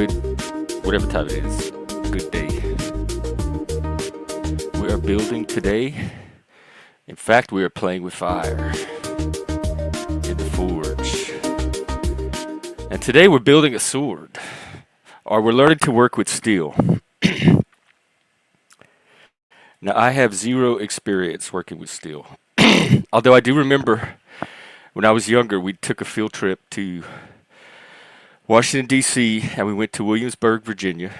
good, whatever time it is, good day. We are building today. In fact, we are playing with fire in the forge. And today we're building a sword, or we're learning to work with steel. Now, I have zero experience working with steel. Although I do remember when I was younger, we took a field trip to Washington, D.C., and we went to Williamsburg, Virginia.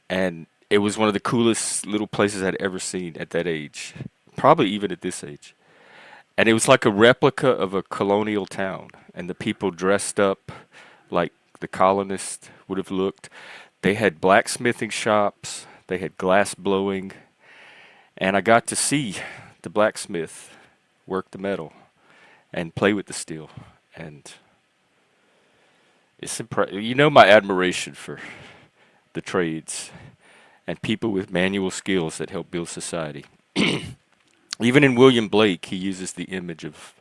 And it was one of the coolest little places I'd ever seen at that age, probably even at this age. And it was like a replica of a colonial town, and the people dressed up like the colonists would have looked. They had blacksmithing shops, they had glass blowing, and I got to see the blacksmith work the metal and play with the steel. And it's you know my admiration for the trades and people with manual skills that help build society. Even in William Blake, he uses the image of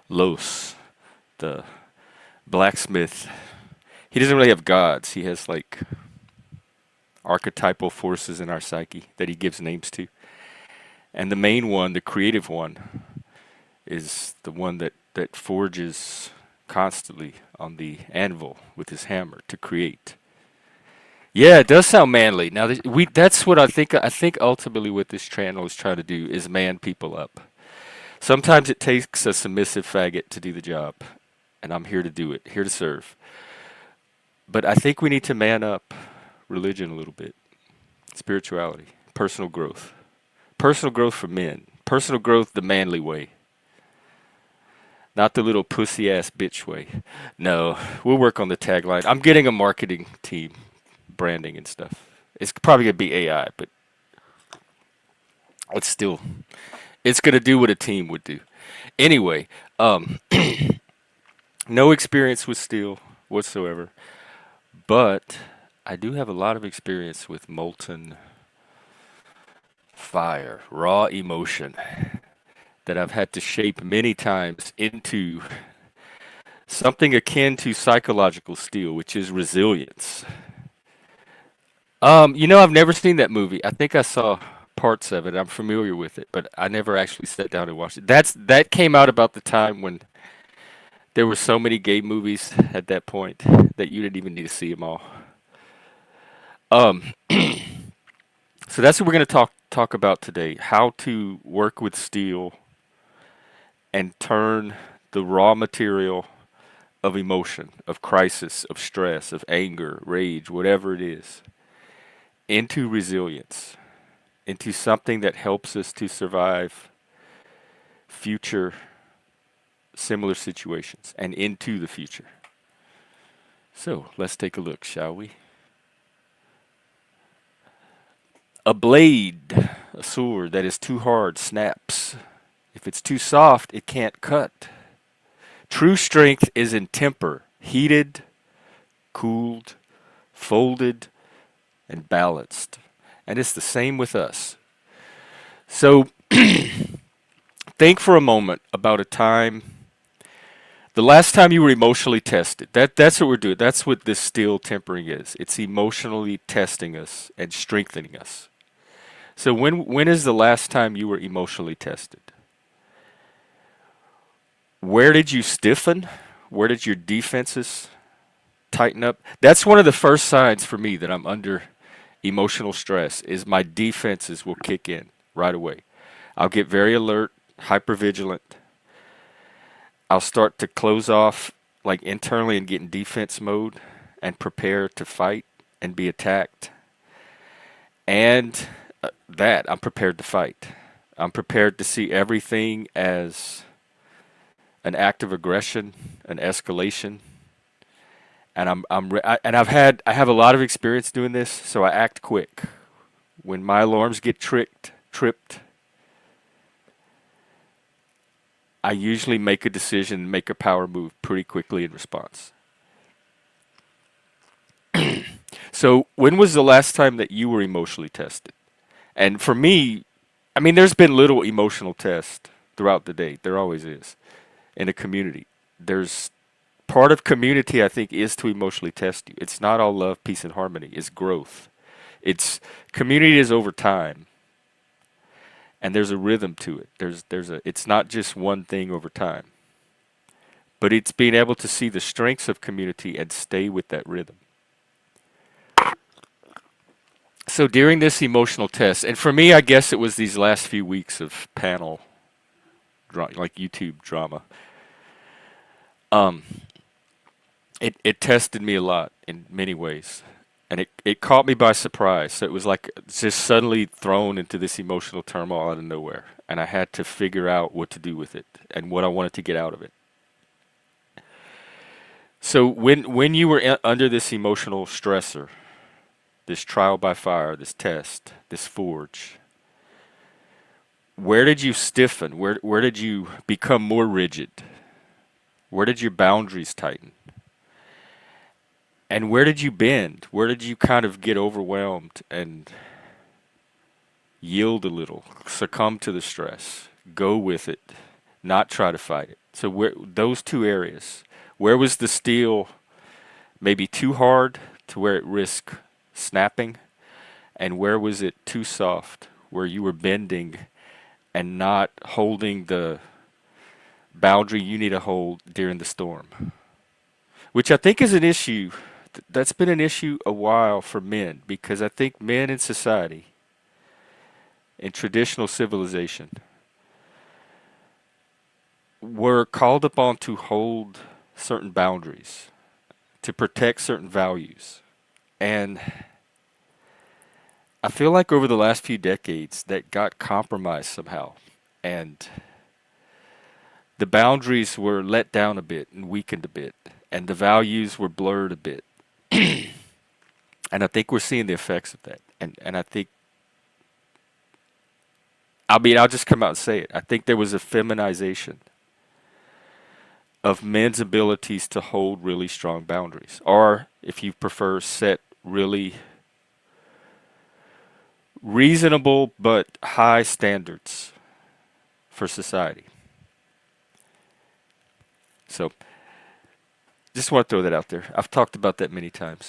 Los, the blacksmith. He doesn't really have gods. He has like archetypal forces in our psyche that he gives names to. And the main one, the creative one, is the one that forges constantly on the anvil with his hammer to create. Yeah, it does sound manly. Now, that's what I think. I think ultimately what this channel is trying to do is man people up. Sometimes it takes a submissive faggot to do the job, and I'm here to do it, here to serve. But I think we need to man up religion a little bit, spirituality, personal growth. Personal growth for men. Personal growth the manly way. Not the little pussy-ass bitch way. No, we'll work on the tagline. I'm getting a marketing team, branding and stuff. It's probably going to be AI, but it's going to do what a team would do. Anyway, no experience with steel whatsoever, but I do have a lot of experience with molten fire, raw emotion that I've had to shape many times into something akin to psychological steel, which is resilience. I've never seen that movie. I think I saw parts of it. I'm familiar with it, but I never actually sat down and watched it. That came out about the time when there were so many gay movies at that point that you didn't even need to see them all. Um, so that's what we're going to talk about today: how to work with steel and turn the raw material of emotion, of crisis, of stress, of anger, rage, whatever it is, into resilience, into something that helps us to survive future similar situations and into the future. So let's take a look, shall we? A blade, a sword that is too hard snaps. If it's too soft, it can't cut. True strength is in temper, heated, cooled, folded, and balanced. And it's the same with us. So think for a moment about a time, the last time you were emotionally tested. That's what we're doing. That's what this steel tempering is. It's emotionally testing us and strengthening us. So when is the last time you were emotionally tested? Where did you stiffen? Where did your defenses tighten up? That's one of the first signs for me that I'm under emotional stress is my defenses will kick in right away. I'll get very alert, hypervigilant. I'll start to close off like internally and get in defense mode and prepare to fight and be attacked. And that I'm prepared to fight. I'm prepared to see everything as an act of aggression, an escalation, and I have a lot of experience doing this, so I act quick. When my alarms get tripped, I usually make a decision, make a power move pretty quickly in response. So, when was the last time that you were emotionally tested? And for me, I mean, there's been little emotional tests throughout the day. There always is in a community. There's part of community, I think, is to emotionally test you. It's not all love, peace, and harmony. It's growth. It's community is over time, and there's a rhythm to it. It's not just one thing over time, but it's being able to see the strengths of community and stay with that rhythm. So during this emotional test, and for me, I guess it was these last few weeks of panel, like YouTube drama. Um, it tested me a lot in many ways, and it caught me by surprise. So it was like just suddenly thrown into this emotional turmoil out of nowhere, and I had to figure out what to do with it and what I wanted to get out of it. So when you were under this emotional stressor, this trial by fire, this test, this forge, where did you stiffen? Where did you become more rigid? Where did your boundaries tighten? And where did you bend? Where did you kind of get overwhelmed and yield a little, succumb to the stress, go with it, not try to fight it? So where those two areas, where was the steel maybe too hard to where it risked snapping, and where was it too soft where you were bending and not holding the boundary you need to hold during the storm? Which I think is an issue that's been an issue a while for men, because I think men in society, in traditional civilization, were called upon to hold certain boundaries, to protect certain values. And I feel like over the last few decades that got compromised somehow. And the boundaries were let down a bit and weakened a bit. And the values were blurred a bit. And I think we're seeing the effects of that. And I think, I mean, I'll just come out and say it. I think there was a feminization of men's abilities to hold really strong boundaries. Or, if you prefer, set really reasonable but high standards for society. So, just want to throw that out there. I've talked about that many times.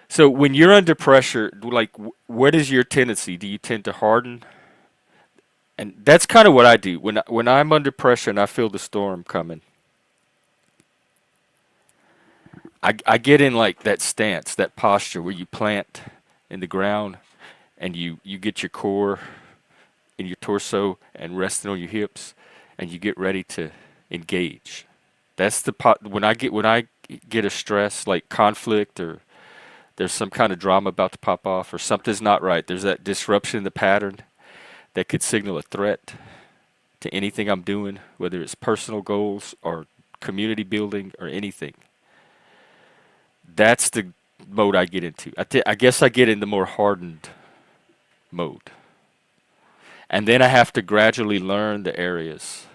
So when you're under pressure, like, what is your tendency? Do you tend to harden? And that's kind of what I do when I'm under pressure and I feel the storm coming. I get in like that stance, that posture where you plant in the ground and you get your core in your torso and resting on your hips, and you get ready to engage. That's the pot when I get a stress like conflict, or there's some kind of drama about to pop off, or something's not right. There's that disruption in the pattern that could signal a threat to anything I'm doing, whether it's personal goals or community building or anything. That's the mode I get into. I guess I get in the more hardened mode. And then I have to gradually learn the areas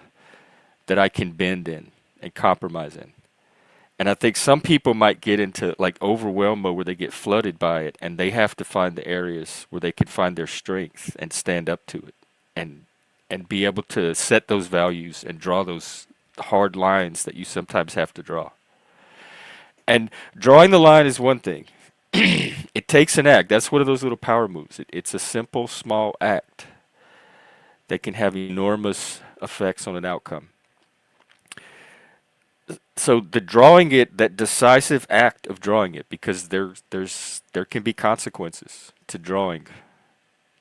that I can bend in and compromise in. And I think some people might get into like overwhelm mode where they get flooded by it, and they have to find the areas where they can find their strength and stand up to it, and be able to set those values and draw those hard lines that you sometimes have to draw. And drawing the line is one thing. It takes an act. That's one of those little power moves. It's a simple, small act that can have enormous effects on an outcome. So the drawing it, that decisive act of drawing it, because there can be consequences to drawing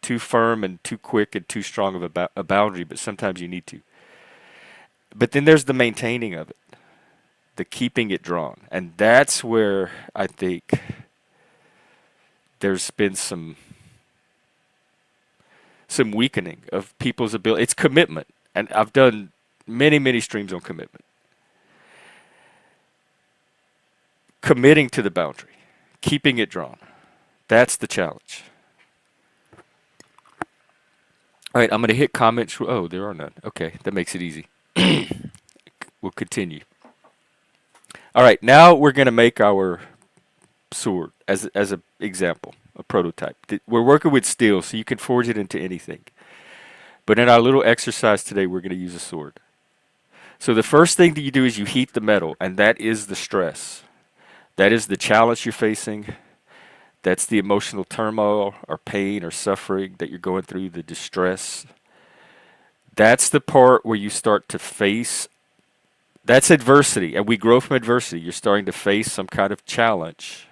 too firm and too quick and too strong of a boundary, but sometimes you need to. But then there's the maintaining of it, the keeping it drawn, and that's where I think there's been some weakening of people's ability. It's commitment, and I've done many streams on commitment. Committing to the boundary, keeping it drawn. That's the challenge. All right, I'm going to hit comments. Oh, there are none. Okay, that makes it easy. We'll continue. All right, now we're going to make our sword as an example, a prototype. We're working with steel, so you can forge it into anything. But in our little exercise today, we're going to use a sword. So the first thing that you do is you heat the metal, and that is the stress. That is the challenge you're facing. That's the emotional turmoil or pain or suffering that you're going through, the distress. That's the part where you start to face, that's adversity, and we grow from adversity. You're starting to face some kind of challenge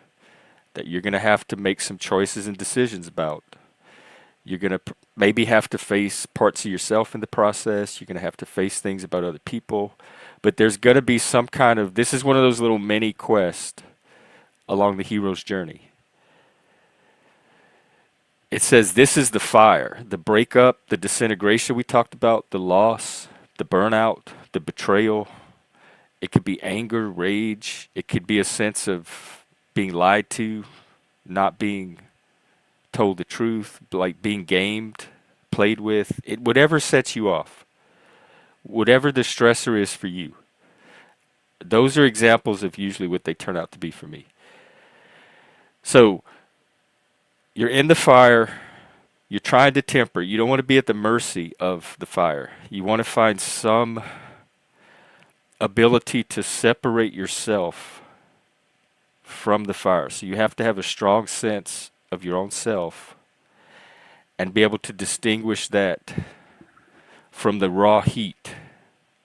that you're going to have to make some choices and decisions about. You're going to maybe have to face parts of yourself in the process. You're going to have to face things about other people. But there's going to be some kind of, this is one of those little mini quests along the hero's journey. It says this is the fire, the breakup, the disintegration we talked about, the loss, the burnout, the betrayal. It could be anger, rage. It could be a sense of being lied to, not being told the truth, like being gamed, played with. Whatever sets you off, whatever the stressor is for you. Those are examples of usually what they turn out to be for me. So you're in the fire. You're trying to temper. You don't want to be at the mercy of the fire. You want to find some ability to separate yourself from the fire. So you have to have a strong sense of your own self and be able to distinguish that from the raw heat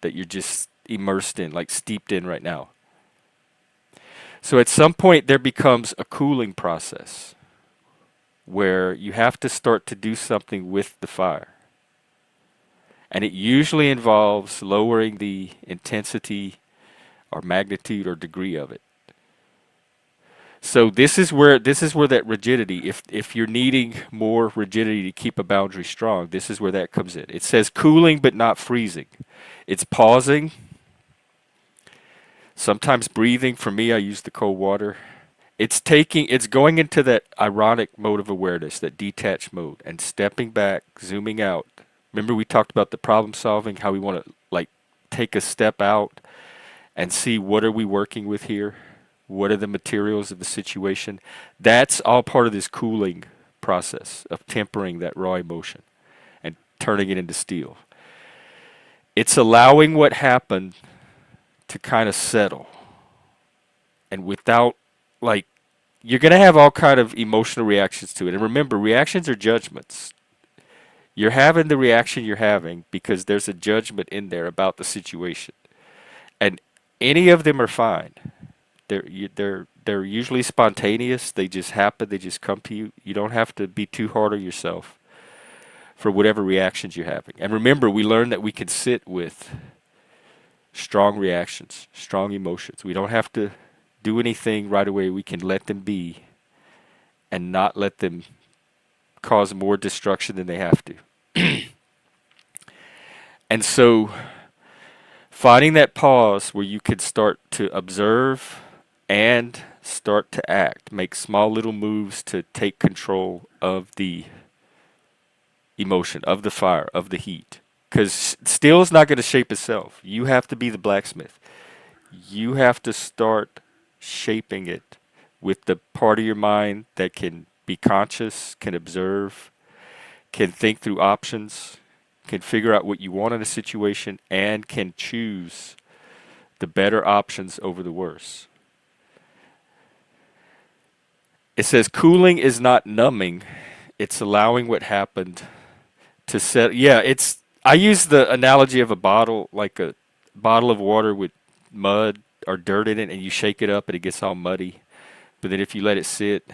that you're just immersed in, like steeped in right now. So at some point there becomes a cooling process where you have to start to do something with the fire. And it usually involves lowering the intensity or magnitude or degree of it. So this is where that rigidity, if you're needing more rigidity to keep a boundary strong, this is where that comes in. It says cooling but not freezing. It's pausing, sometimes breathing. For me, I use the cold water. It's going into that ironic mode of awareness, that detached mode, and stepping back, zooming out. Remember we talked about the problem solving, how we want to like take a step out and see what are we working with here? What are the materials of the situation? That's all part of this cooling process of tempering that raw emotion and turning it into steel. It's allowing what happened to kind of settle. And without, like, you're going to have all kind of emotional reactions to it. And remember, reactions are judgments. You're having the reaction you're having because there's a judgment in there about the situation. And any of them are fine. They're usually spontaneous. They just happen. They just come to you. You don't have to be too hard on yourself for whatever reactions you're having. And remember, we learned that we can sit with strong reactions, strong emotions. We don't have to do anything right away. We can let them be and not let them cause more destruction than they have to. And so finding that pause where you can start to observe and start to act, make small little moves to take control of the emotion, of the fire, of the heat. Because steel is not going to shape itself. You have to be the blacksmith. You have to start shaping it with the part of your mind that can be conscious, can observe, can think through options, can figure out what you want in a situation, and can choose the better options over the worse. It says cooling is not numbing, it's allowing what happened to set. Yeah, I use the analogy of a bottle, like a bottle of water with mud or dirt in it, and you shake it up and it gets all muddy. But then if you let it sit,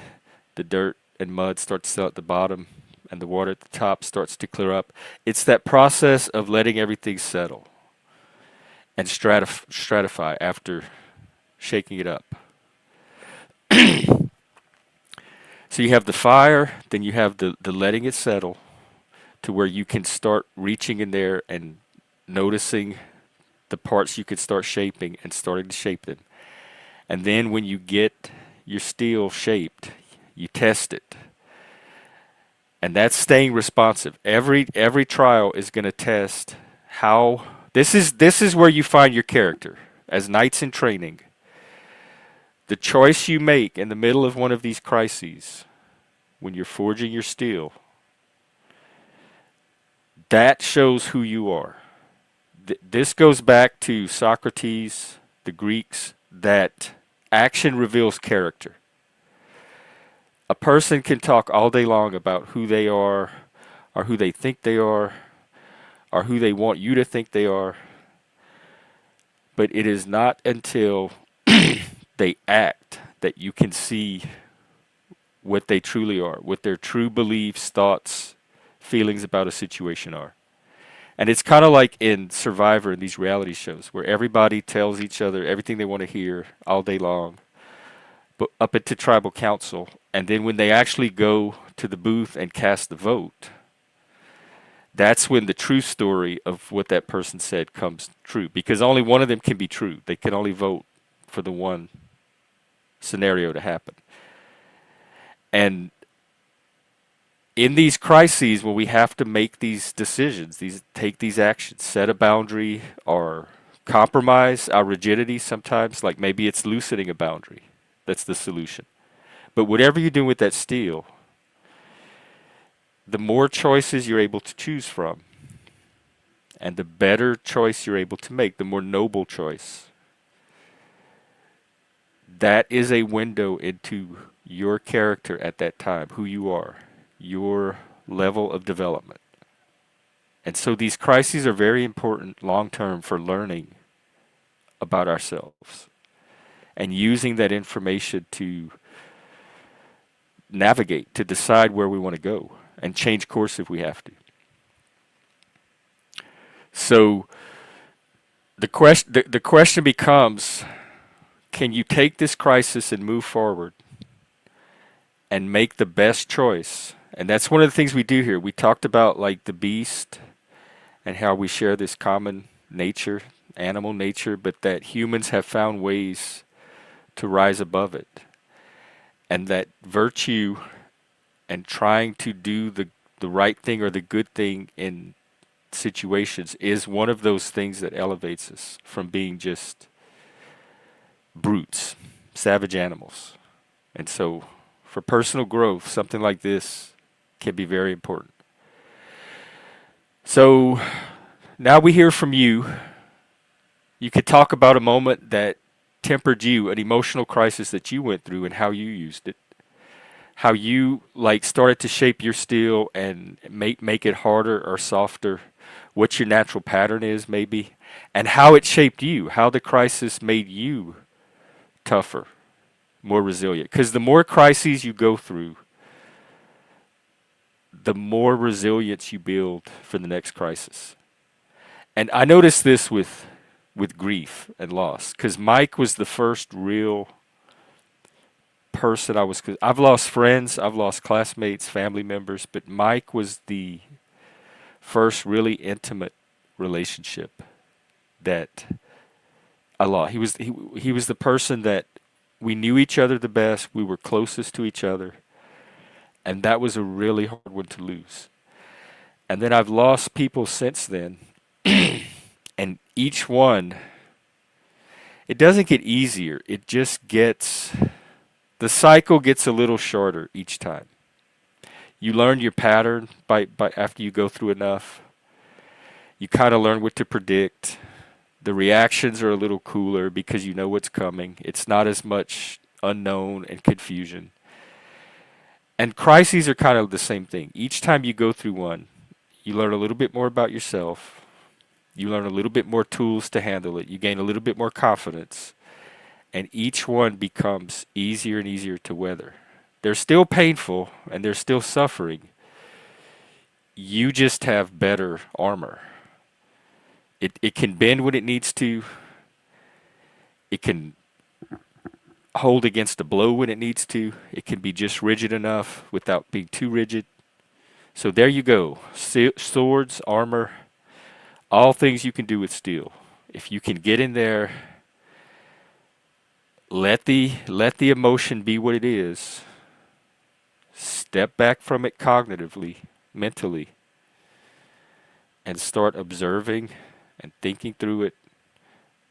the dirt and mud starts to settle at the bottom and the water at the top starts to clear up. It's that process of letting everything settle and stratify after shaking it up. So you have the fire, then you have the letting it settle to where you can start reaching in there and noticing the parts you can start shaping and starting to shape them. And then when you get your steel shaped, you test it. And that's staying responsive. Every trial is going to test how this is where you find your character as knights in training. The choice you make in the middle of one of these crises, when you're forging your steel, that shows who you are. This goes back to Socrates, the Greeks, that action reveals character. A person can talk all day long about who they are, or who they think they are, or who they want you to think they are, but it is not until they act that you can see what they truly are, what their true beliefs, thoughts, feelings about a situation are. And it's kind of like in Survivor and these reality shows where everybody tells each other everything they want to hear all day long, but up into tribal council. And then when they actually go to the booth and cast the vote, that's when the true story of what that person said comes true. Because only one of them can be true. They can only vote for the one scenario to happen. And in these crises when we have to make these decisions, take these actions, set a boundary or compromise our rigidity sometimes, like maybe it's loosening a boundary. That's the solution. But whatever you do with that steel, the more choices you're able to choose from, and the better choice you're able to make, the more noble choice, that is a window into your character at that time, who you are, your level of development. And so these crises are very important long term for learning about ourselves and using that information to navigate, to decide where we want to go and change course if we have to. So the question becomes, can you take this crisis and move forward and make the best choice? And that's one of the things we do here. We talked about like the beast and how we share this common nature, animal nature, but that humans have found ways to rise above it. And that virtue and trying to do the right thing or the good thing in situations is one of those things that elevates us from being just brutes, savage animals. And so for personal growth, something like this can be very important. So now we hear from you. You could talk about a moment that tempered you, an emotional crisis that you went through and how you used it. How you like started to shape your steel and make it harder or softer, what your natural pattern is maybe, and how it shaped you, how the crisis made you tougher, more resilient. Because the more crises you go through, the more resilience you build for the next crisis. And I noticed this with grief and loss, because Mike was the first real person I've lost friends, I've lost classmates, family members, but Mike was the first really intimate relationship that I lost. He was the person that we knew each other the best, we were closest to each other, and that was a really hard one to lose. And then I've lost people since then, and each one, it doesn't get easier, it just gets, the cycle gets a little shorter each time. You learn your pattern by after you go through enough. You kind of learn what to predict. The reactions are a little cooler because you know what's coming. It's not as much unknown and confusion. And crises are kind of the same thing. Each time you go through one, you learn a little bit more about yourself. You learn a little bit more tools to handle it. You gain a little bit more confidence. And each one becomes easier and easier to weather. They're still painful and they're still suffering. You just have better armor. It can bend when it needs to. It can hold against a blow when it needs to. It can be just rigid enough without being too rigid. So there you go. Swords, armor, all things you can do with steel. If you can get in there, let the emotion be what it is. Step back from it cognitively, mentally, and start observing and thinking through it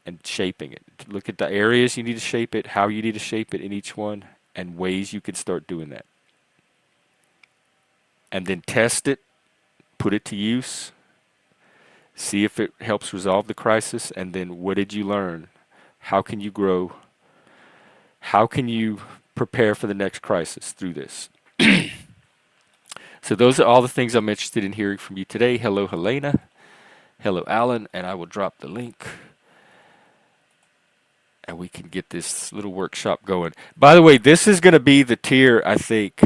and shaping it. Look at the areas you need to shape it, how you need to shape it in each one, and ways you can start doing that. And then test it, put it to use, See if it helps resolve the crisis, and then what did you learn? How can you grow? How can you prepare for the next crisis through this? So those are all the things I'm interested in hearing from you today. Hello, Helena. Hello, Alan. And I will drop the link and we can get this little workshop going. By the way, this is going to be the tier, I think,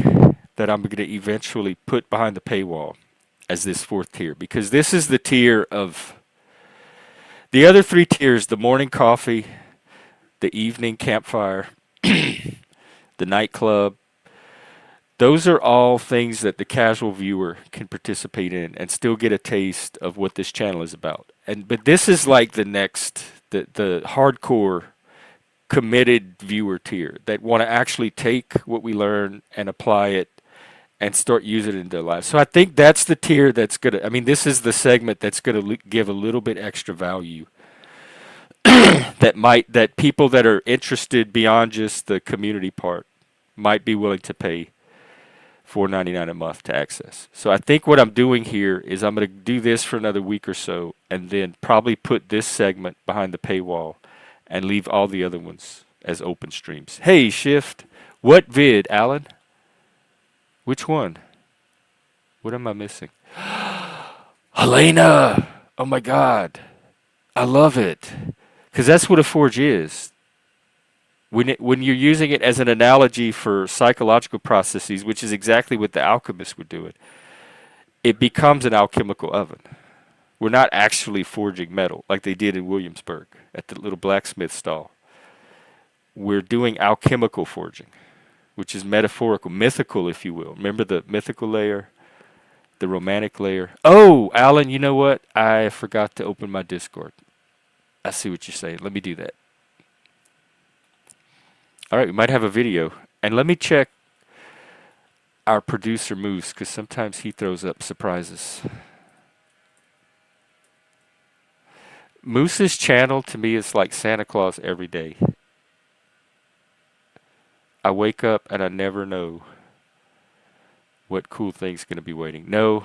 that I'm going to eventually put behind the paywall as this fourth tier, because this is the tier of the other three tiers: the morning coffee, the evening campfire, the nightclub. Those are all things that the casual viewer can participate in and still get a taste of what this channel is about. And but this is like the next, the hardcore committed viewer tier that want to actually take what we learn and apply it and start using it in their lives. So I think that's the tier that's going to, I mean, this is the segment that's going to give a little bit extra value that people that are interested beyond just the community part might be willing to pay $4.99 a month to access. So I think what I'm doing here is I'm going to do this for another week or so and then probably put this segment behind the paywall and leave all the other ones as open streams. Hey, Shift. What vid, Alan? Which one? What am I missing? Helena! Oh my God. I love it. Because that's what a forge is. When you're using it as an analogy for psychological processes, which is exactly what the alchemists were doing, it becomes an alchemical oven. We're not actually forging metal like they did in Williamsburg at the little blacksmith stall. We're doing alchemical forging, which is metaphorical, mythical, if you will. Remember the mythical layer, the romantic layer. Oh, Alan, you know what? I forgot to open my Discord. I see what you're saying. Let me do that. All right, we might have a video. And let me check our producer, Moose, because sometimes he throws up surprises. Moose's channel to me is like Santa Claus every day. I wake up and I never know what cool thing's going to be waiting. No,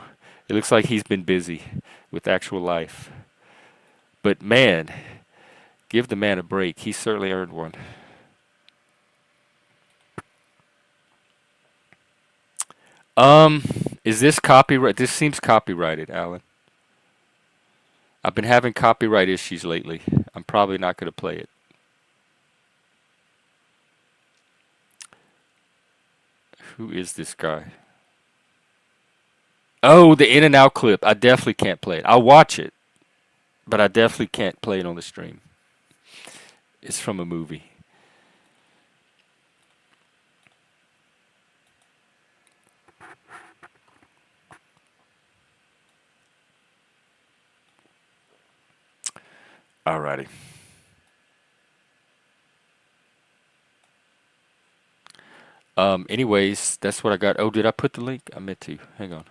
it looks like he's been busy with actual life. But man, give the man a break. He certainly earned one. Is this copyright? This seems copyrighted, Alan. I've been having copyright issues lately. I'm probably not going to play it. Who is this guy? Oh, the in and out clip. I definitely can't play it. I'll watch it, but I definitely can't play it on the stream. It's from a movie. Alrighty. Anyways, that's what I got. Oh, did I put the link? I meant to. Hang on.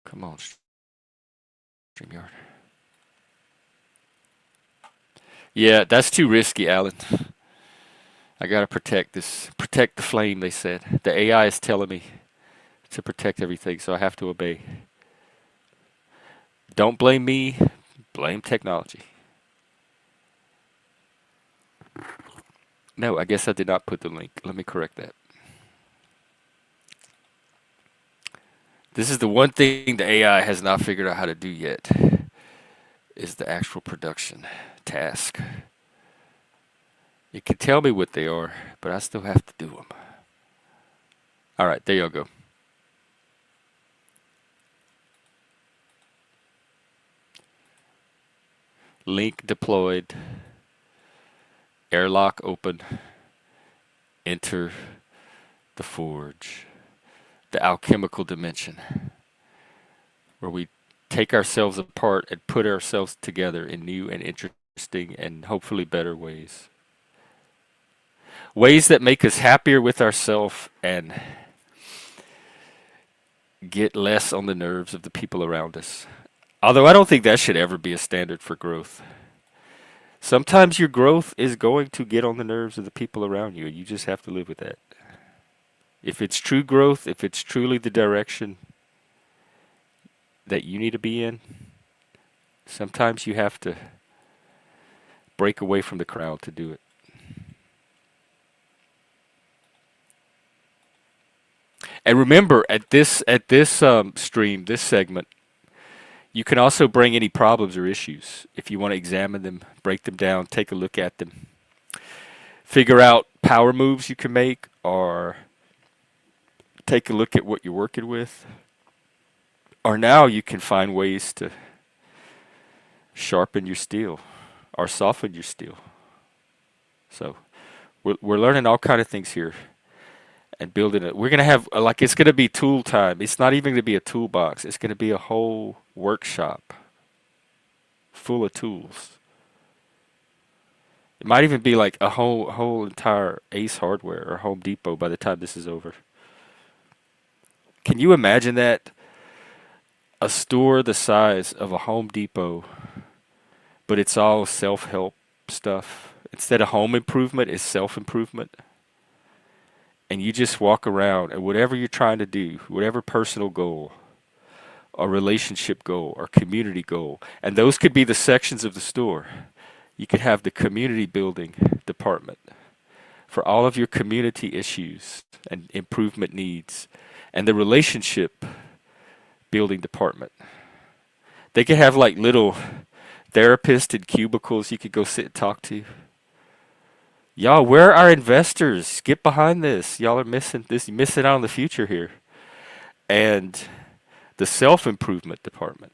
Come on, StreamYard. Yeah, that's too risky, Alan. I gotta protect this. Protect the flame, they said. The AI is telling me to protect everything, so I have to obey. Don't blame me, blame technology. No, I guess I did not put the link. Let me correct that. This is the one thing the AI has not figured out how to do yet, is the actual production task. It can tell me what they are, but I still have to do them. All right, there you go. Link deployed. Airlock open. Enter the forge. The alchemical dimension, where we take ourselves apart and put ourselves together in new and interesting and hopefully better ways. Ways that make us happier with ourselves and get less on the nerves of the people around us. Although I don't think that should ever be a standard for growth. Sometimes your growth is going to get on the nerves of the people around you, and you just have to live with that. If it's true growth, if it's truly the direction, that you need to be in, sometimes you have to break away from the crowd to do it. And remember, at this stream, this segment, you can also bring any problems or issues if you want to examine them, break them down, take a look at them, figure out power moves you can make, or take a look at what you're working with. Or now you can find ways to sharpen your steel or soften your steel. So we're learning all kind of things here and building it. We're gonna have like it's gonna be tool time. It's not even gonna be a toolbox. It's gonna be a whole workshop full of tools. It might even be like a whole entire Ace Hardware or Home Depot by the time this is over. Can you imagine that? A store the size of a Home Depot, but it's all self-help stuff. Instead of home improvement, it's self-improvement. And you just walk around and whatever you're trying to do, whatever personal goal, or relationship goal, or community goal, and those could be the sections of the store. You could have the community building department for all of your community issues and improvement needs, and the relationship building department. They could have like little therapists in cubicles you could go sit and talk to. Y'all, where are our investors? Get behind this. Y'all are missing this. You're missing out on the future here. And the self-improvement department.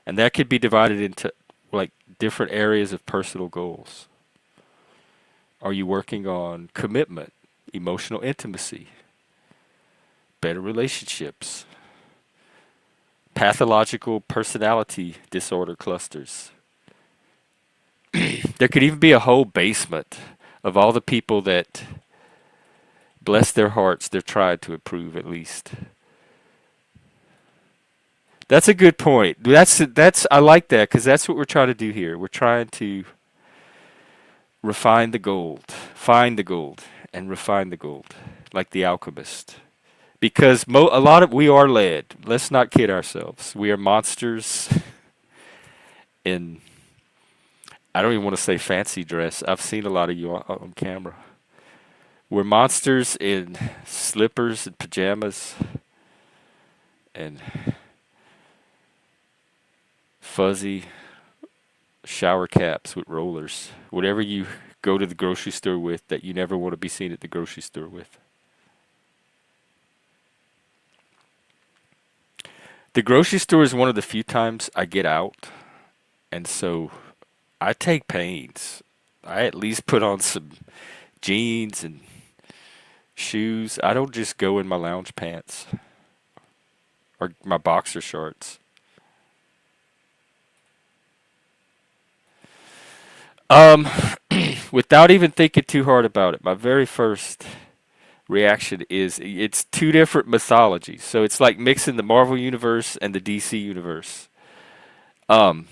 And that could be divided into like different areas of personal goals. Are you working on commitment, emotional intimacy, better relationships, pathological personality disorder clusters? There could even be a whole basement of all the people that, bless their hearts, they're trying to improve at least. That's a good point. That's I like that because that's what we're trying to do here. We're trying to refine the gold, find the gold, and refine the gold, like the alchemist. Because a lot of we are led. Let's not kid ourselves. We are monsters in. I don't even want to say fancy dress. I've seen a lot of you on camera. We're monsters in slippers and pajamas and fuzzy shower caps with rollers. Whatever you go to the grocery store with that you never want to be seen at the grocery store with. The grocery store is one of the few times I get out, and so I take pains. I at least put on some jeans and shoes. I don't just go in my lounge pants or my boxer shorts. Um, without even thinking too hard about it, my very first reaction is it's two different mythologies. So it's like mixing the Marvel universe and the DC universe. Um,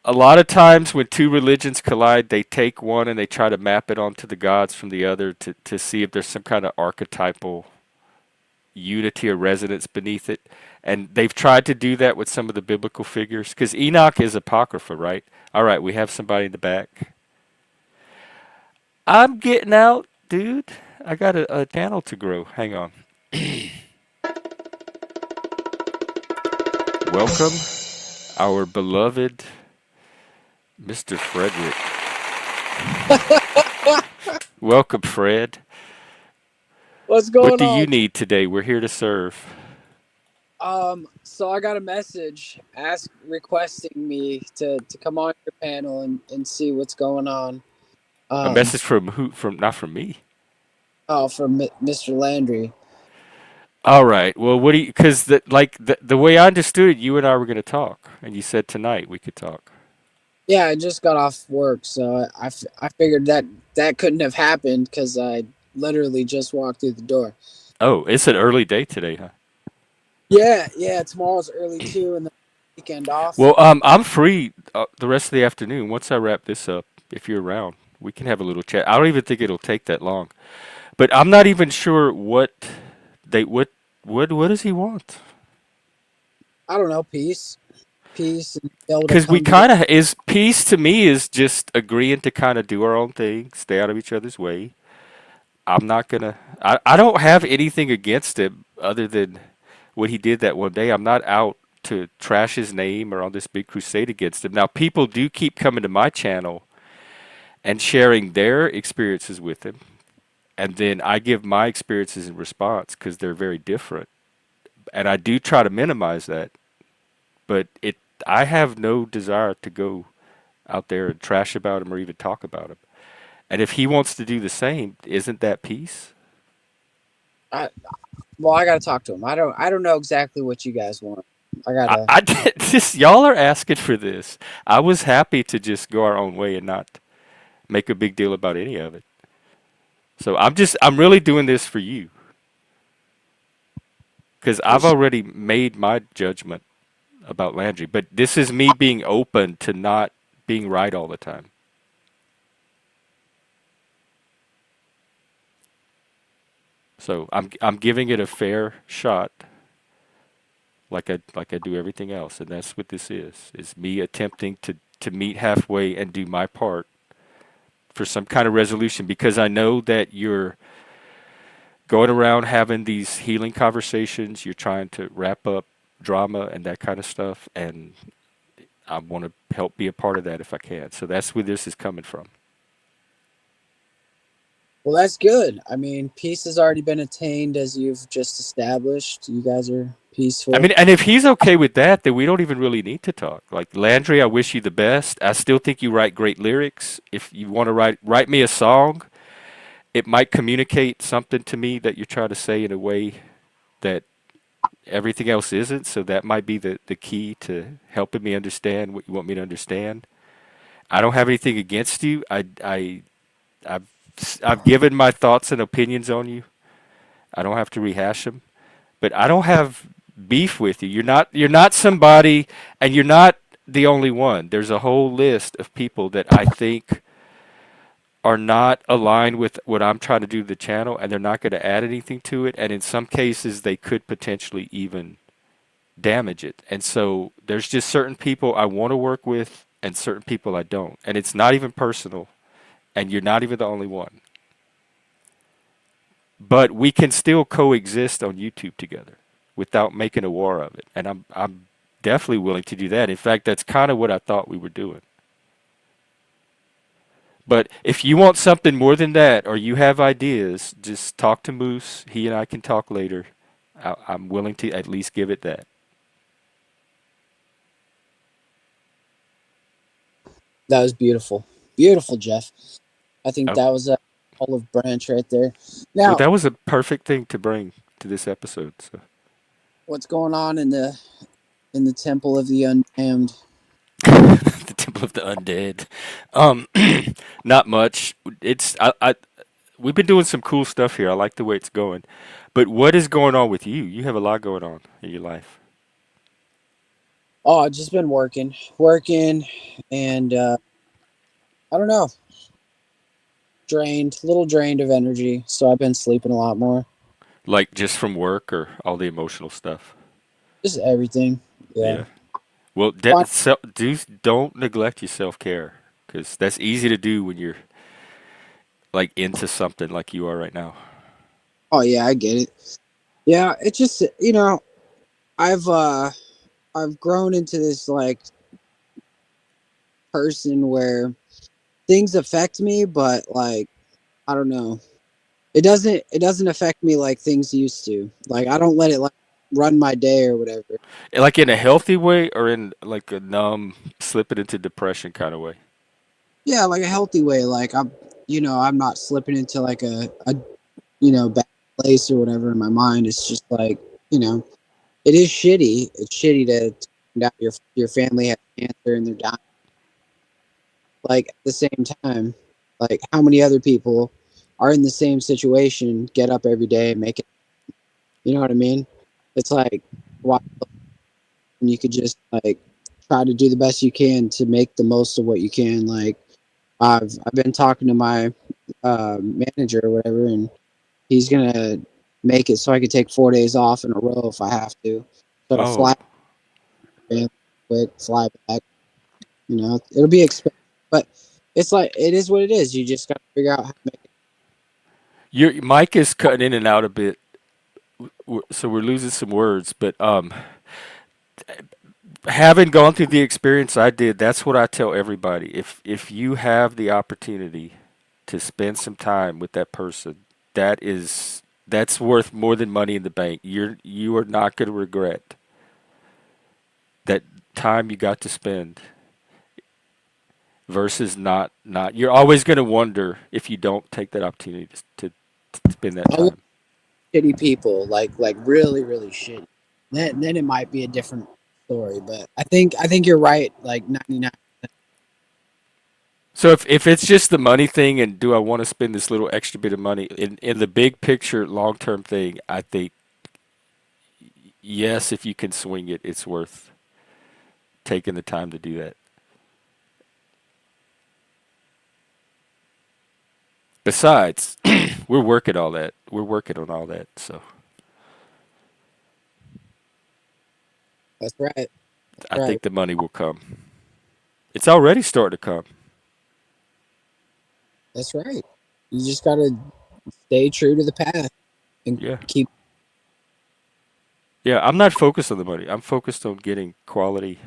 a lot of times when two religions collide, they take one and they try to map it onto the gods from the other to see if there's some kind of archetypal unity or resonance beneath it. And they've tried to do that with some of the biblical figures. Because Enoch is Apocrypha, right? All right, we have somebody in the back. I'm getting out, dude. I got a channel to grow. Hang on. Welcome, our beloved Mr. Frederick. Welcome, Fred. What's What going do you on? need today? We're here to serve. So I got a message requesting me to come on your panel and see what's going on. A Um, message from who? From not from me. from Mr. Landry. All right. Well, what do you? Because the way I understood it, you and I were going to talk, and you said tonight we could talk. Yeah, I just got off work, so I figured that couldn't have happened because I literally just walked through the door. Oh, it's an early day today, huh? Yeah. Tomorrow's early too, and the weekend off. Well, I'm free the rest of the afternoon. Once I wrap this up, if you're around, we can have a little chat. I don't even think it'll take that long. But I'm not even sure what They what does he want? I don't know, peace, and be able to Because we come together. kind of is peace to me is just agreeing to kind of do our own thing, stay out of each other's way. I'm not gonna. I don't have anything against him other than what he did that one day. I'm not out to trash his name or on this big crusade against him. Now, people do keep coming to my channel and sharing their experiences with him, and then I give my experiences in response because they're very different, and I do try to minimize that. But I have no desire to go out there and trash about him or even talk about him. And if he wants to do the same, isn't that peace? I, well, I got to talk to him. I don't know exactly what you guys want. I gotta. I just y'all are asking for this. I was happy to just go our own way and not make a big deal about any of it. So I'm really doing this for you because I've Appreciate. already made my judgment about Landry. But this is me being open to not being right all the time. So I'm giving it a fair shot, like I do everything else, and that's what this is me attempting to meet halfway and do my part for some kind of resolution because I know that you're going around having these healing conversations, you're trying to wrap up drama and that kind of stuff, and I want to help be a part of that if I can. So that's where this is coming from. Well, that's good. I mean, peace has already been attained, as you've just established. You guys are I peaceful. mean, and if he's okay with that, then we don't even really need to talk. Like Landry, I wish you the best. I still think you write great lyrics. If you want to write me a song, it might communicate something to me that you're trying to say in a way that everything else isn't. So that might be the key to helping me understand what you want me to understand. I don't have anything against you. I've I've given my thoughts and opinions on you. I don't have to rehash them. But I don't have beef with you. You're not somebody, and you're not the only one. There's a whole list of people that I think are not aligned with what I'm trying to do to the channel, and they're not going to add anything to it. And in some cases, they could potentially even damage it. And so there's just certain people I want to work with, and certain people I don't. And it's not even personal, and you're not even the only one. But we can still coexist on YouTube together without making a war of it. And I'm definitely willing to do that. In fact, that's kind of what I thought we were doing. But if you want something more than that, or you have ideas, just talk to Moose. He and I can talk later. I'm willing to at least give it that. That was beautiful, beautiful, Jeff. I think Uh, that was a olive branch right there. well, Now, that was a perfect thing to bring to this episode. So. what's going on in the temple of the undamned? The Temple of the Undead. Um, not much. We've been doing some cool stuff here. I like the way it's going. But what is going on with you? You have a lot going on in your life. Oh, I've just been working, and I don't know, drained, little drained of energy. So I've been sleeping a lot more. Like just from work or all the emotional stuff. Just everything. Yeah. Yeah. Well, Fine. don't neglect your self care because that's easy to do when you're like into something like you are right now. Oh yeah, I get it. Yeah, it's just I've uh I've grown into this like person where things affect me, but like I don't know. It doesn't affect me like things used to. Like I don't let it like run my day or whatever. Like in a healthy way or in like a numb, slipping into depression kind of way. Yeah, like a healthy way. Like I'm not slipping into like a bad place or whatever in my mind. It's just like it is shitty. It's shitty to find out your family has cancer and they're dying. Like at the same time, like how many other people are in the same situation, get up every day and make it. You know what I mean? It's like why you could just like try to do the best you can to make the most of what you can. Like I've been talking to my manager or whatever, and he's gonna make it so I could take 4 days off in a row if I have to. So to Oh, fly quick, fly back, it'll be expensive, but it's like it is what it is. You just got to figure out how to make it. your mic is cutting in and out a bit, so we're losing some words. But having gone through the experience I did, that's what I tell everybody. If you have the opportunity to spend some time with that person, that's worth more than money in the bank. You are not going to regret that time you got to spend versus not. You're always going to wonder if you don't take that opportunity to spend that I want time. shitty people, like really, really shitty. Then it might be a different story. But I think you're right. Like 99. So if it's just the money thing and do I want to spend this little extra bit of money in the big picture long term thing, I think yes, if you can swing it, it's worth taking the time to do that. Besides, we're working all that. We're working on all that. So That's right. That's I right. think the money will come. It's already starting to come. That's right. You just gotta stay true to the path and Yeah. keep. Yeah, I'm not focused on the money. I'm focused on getting a quality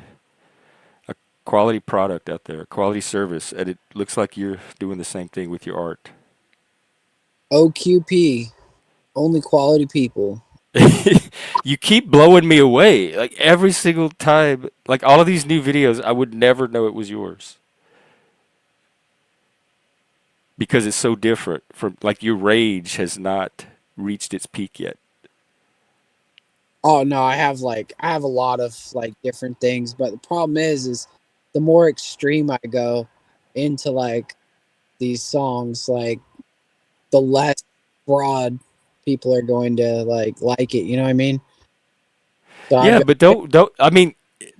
product out there, a quality service, and it looks like you're doing the same thing with your art. OQP, only quality people. You keep blowing me away. Like every single time, like all of these new videos, I would never know it was yours because it's so different from like your rage has not reached its peak yet. Oh no, I have a lot of like different things, but the problem is the more extreme I go into like these songs, like the less broad people are going to like it. You know what I mean? So I've Yeah, been, but don't I mean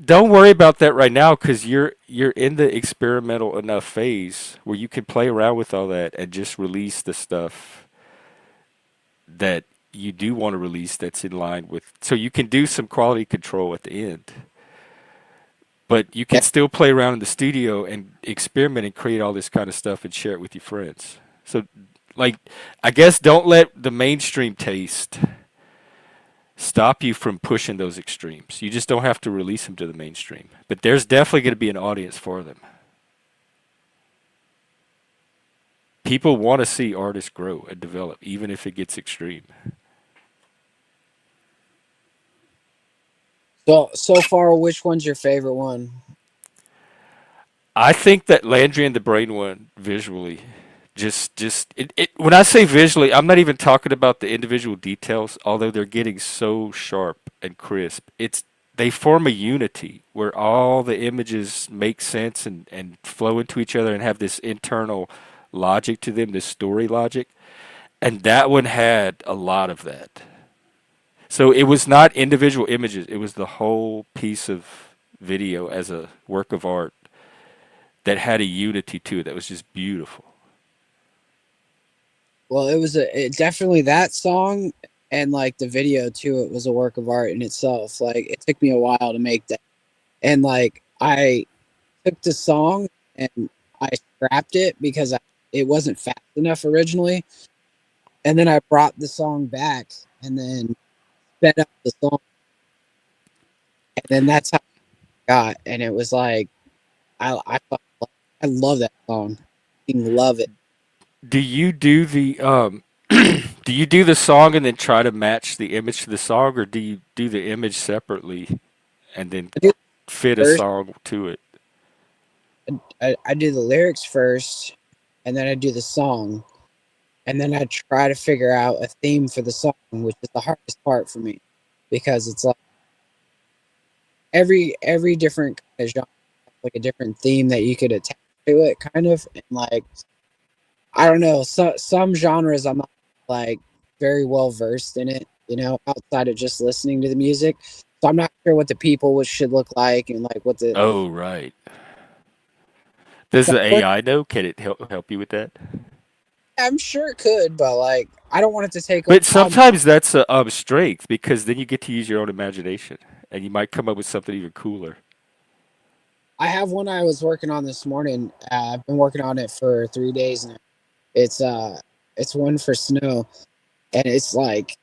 don't worry about that right now because you're in the experimental enough phase where you can play around with all that and just release the stuff that you do want to release that's in line with so you can do some quality control at the end. But you can still play around in the studio and experiment and create all this kind of stuff and share it with your friends. So like I guess don't let the mainstream taste stop you from pushing those extremes. You just don't have to release them to the mainstream. But there's definitely going to be an audience for them. People want to see artists grow and develop, even if it gets extreme. so far. Which one's your favorite one? I think that Landry and the Brain one visually when I say visually, I'm not even talking about the individual details, although they're getting so sharp and crisp. It's they form a unity where all the images make sense and flow into each other and have this internal logic to them, this story logic. And that one had a lot of that. So it was not individual images, it was the whole piece of video as a work of art that had a unity to it that was just beautiful. Well, it definitely that song and like the video to it was a work of art in itself. Like it took me a while to make that, and like I took the song and I scrapped it because it wasn't fast enough originally, and then I brought the song back and then sped up the song, and then that's how I got. And it was like I love that song, I love it. Do you do the do you do the song and then try to match the image to the song or do you do the image separately and then I do fit a first. song to it? I do the lyrics first, and then I do the song, and then I try to figure out a theme for the song, which is the hardest part for me because it's like every different kind of genre has like a different theme that you could attach to it, kind of, and like I don't know, some genres I'm not like very well versed in it, outside of just listening to the music. So I'm not sure what the people should look like and like what the Oh, right. Does so the I learned AI know? Can it help you with that? I'm sure it could, but like I don't want it to take over But all my. sometimes that's a strength because then you get to use your own imagination and you might come up with something even cooler. I have one I was working on this morning. I've been working on it for 3 days now. It's it's one for snow, and it's like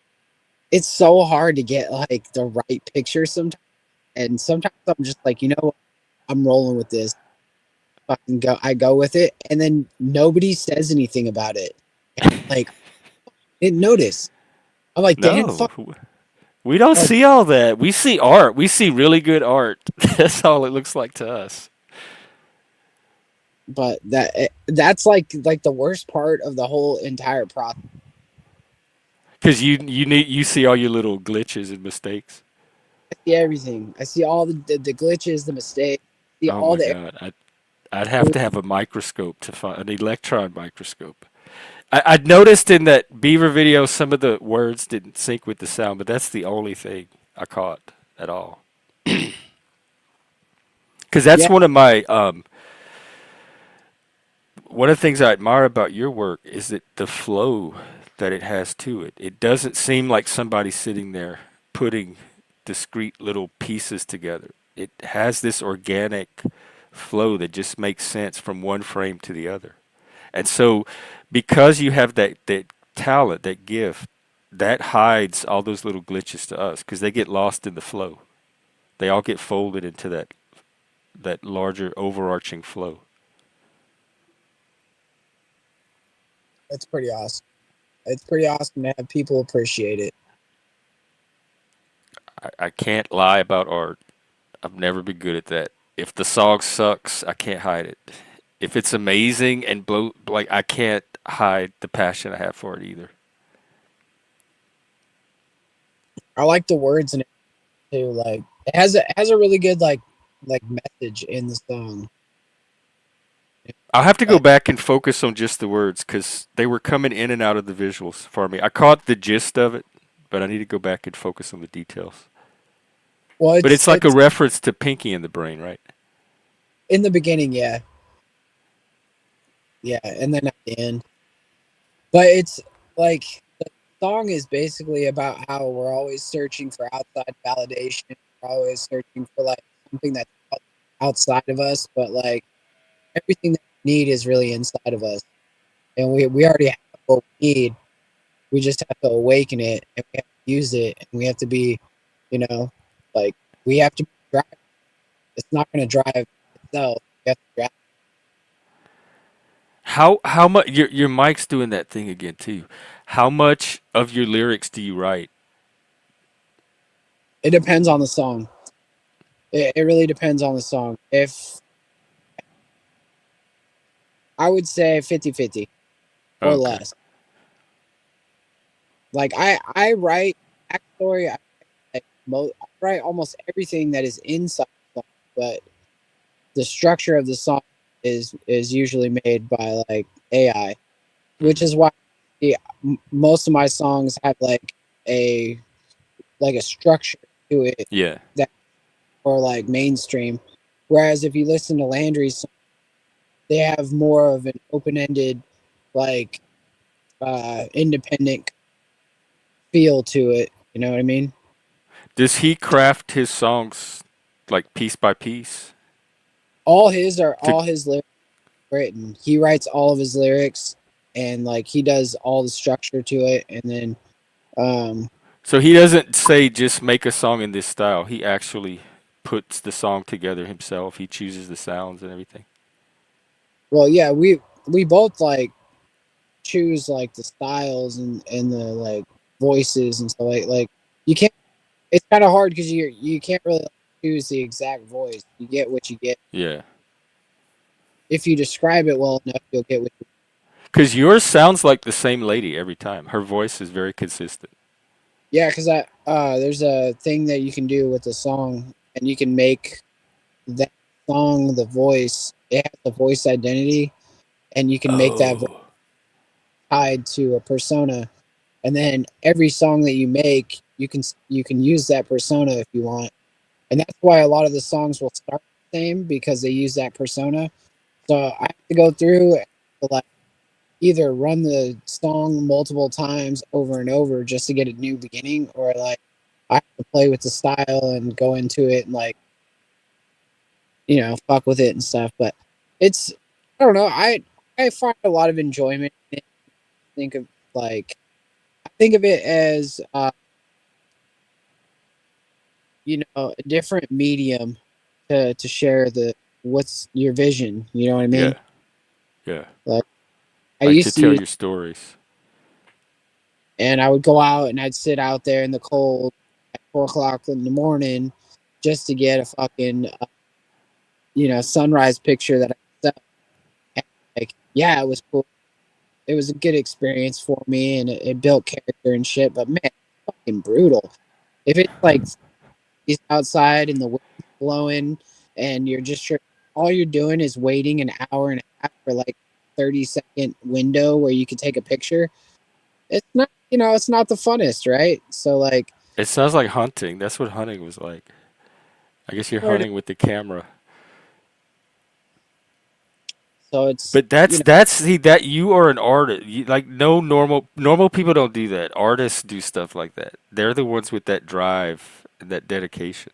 it's so hard to get like the right picture sometimes. And sometimes I'm just like, you know what? I'm rolling with this. Fucking go. I go with it, and then nobody says anything about it. And I'm like, I didn't notice. I'm like, they didn't No, fuck. we don't Like, see all that. We see art. We see really good art. That's all it looks like to us. but that's like the worst part of the whole entire process. Because you see all your little glitches and mistakes. I see everything. I see all the glitches, the mistakes. I see Oh all my the god, I'd have to have a microscope to find an electron microscope. I'd noticed in that beaver video some of the words didn't sync with the sound, but that's the only thing I caught at all. Because that's yeah. one of the things I admire about your work is that the flow that it has to it. It doesn't seem like somebody sitting there putting discrete little pieces together. It has this organic flow that just makes sense from one frame to the other. And so because you have that talent, that gift, that hides all those little glitches to us because they get lost in the flow. They all get folded into that larger overarching flow. It's pretty awesome. It's pretty awesome to have people appreciate it. I can't lie about art. I've never been good at that. If the song sucks, I can't hide it. If it's amazing and like I can't hide the passion I have for it either. I like the words in it too. Like it has a really good like message in the song. I'll have to go Like, back and focus on just the words because they were coming in and out of the visuals for me. I caught the gist of it, but I need to go back and focus on the details. well, But it's it's like a it's reference to Pinky in the Brain, right? in the beginning, yeah, yeah, and then at the end. But it's like the song is basically about how we're always searching for outside validation. We're always searching for like something that's outside of us, but like everything that we need is really inside of us, and we already have what we need. We just have to awaken it, and we have to use it, and we have to be, you know, like we have to drive. It's not going to drive itself. We have to drive. How much your mic's doing that thing again too? How much of your lyrics do you write? It depends on the song. It really depends on the song. If I would say 50-50 or Okay. less. Like I write backstory. I write almost everything that is inside the song, but the structure of the song is usually made by like AI, which Hmm. is why most of my songs have a like a structure to it Yeah. that or like mainstream. Whereas if you listen to Landry's, they have more of an open ended, like independent feel to it. You know what I mean? Does he craft his songs like piece by piece? To All his lyrics written. He writes all of his lyrics and like he does all the structure to it, and then um so he doesn't say just make a song in this style. He actually puts the song together himself. He chooses the sounds and everything. well yeah, we both like choose like the styles and the like voices and stuff like you can't it's kind of hard because you can't really like, choose the exact voice. You get what you get. Yeah. If you describe it well enough, you'll get what you. Because yours sounds like the same lady every time. Her voice is very consistent. Yeah, because I there's a thing that you can do with the song, and you can make that song the voice. It has a voice identity, and you can make that voice Oh. tied to a persona. And then every song that you make, you can use that persona if you want. And that's why a lot of the songs will start the same because they use that persona. So I have to go through and select. either run the song multiple times over and over just to get a new beginning, or like I have to play with the style and go into it and like, fuck with it and stuff. But it's, I don't know. I find a lot of enjoyment in it. Think of like, I think of it as, a different medium to share what's your vision. You know what I mean? Yeah, yeah. Like I Like to used to tell use, your stories. and I would go out and I'd sit out there in the cold at 4 o'clock in the morning just to get a fucking, sunrise picture that I set. And like, yeah, it was cool. It was a good experience for me, and it built character and shit. But man, it's fucking brutal. If it's like he's outside and the wind's blowing, and all you're doing is waiting an hour and a half for like 30-second window where you can take a picture. It's not the funnest, right? So like, It sounds like hunting. That's what hunting was like. I guess you're where it- hunting with the camera. so it's But that's see that you are an artist. Like no normal people don't do that. Artists do stuff like that. They're the ones with that drive and that dedication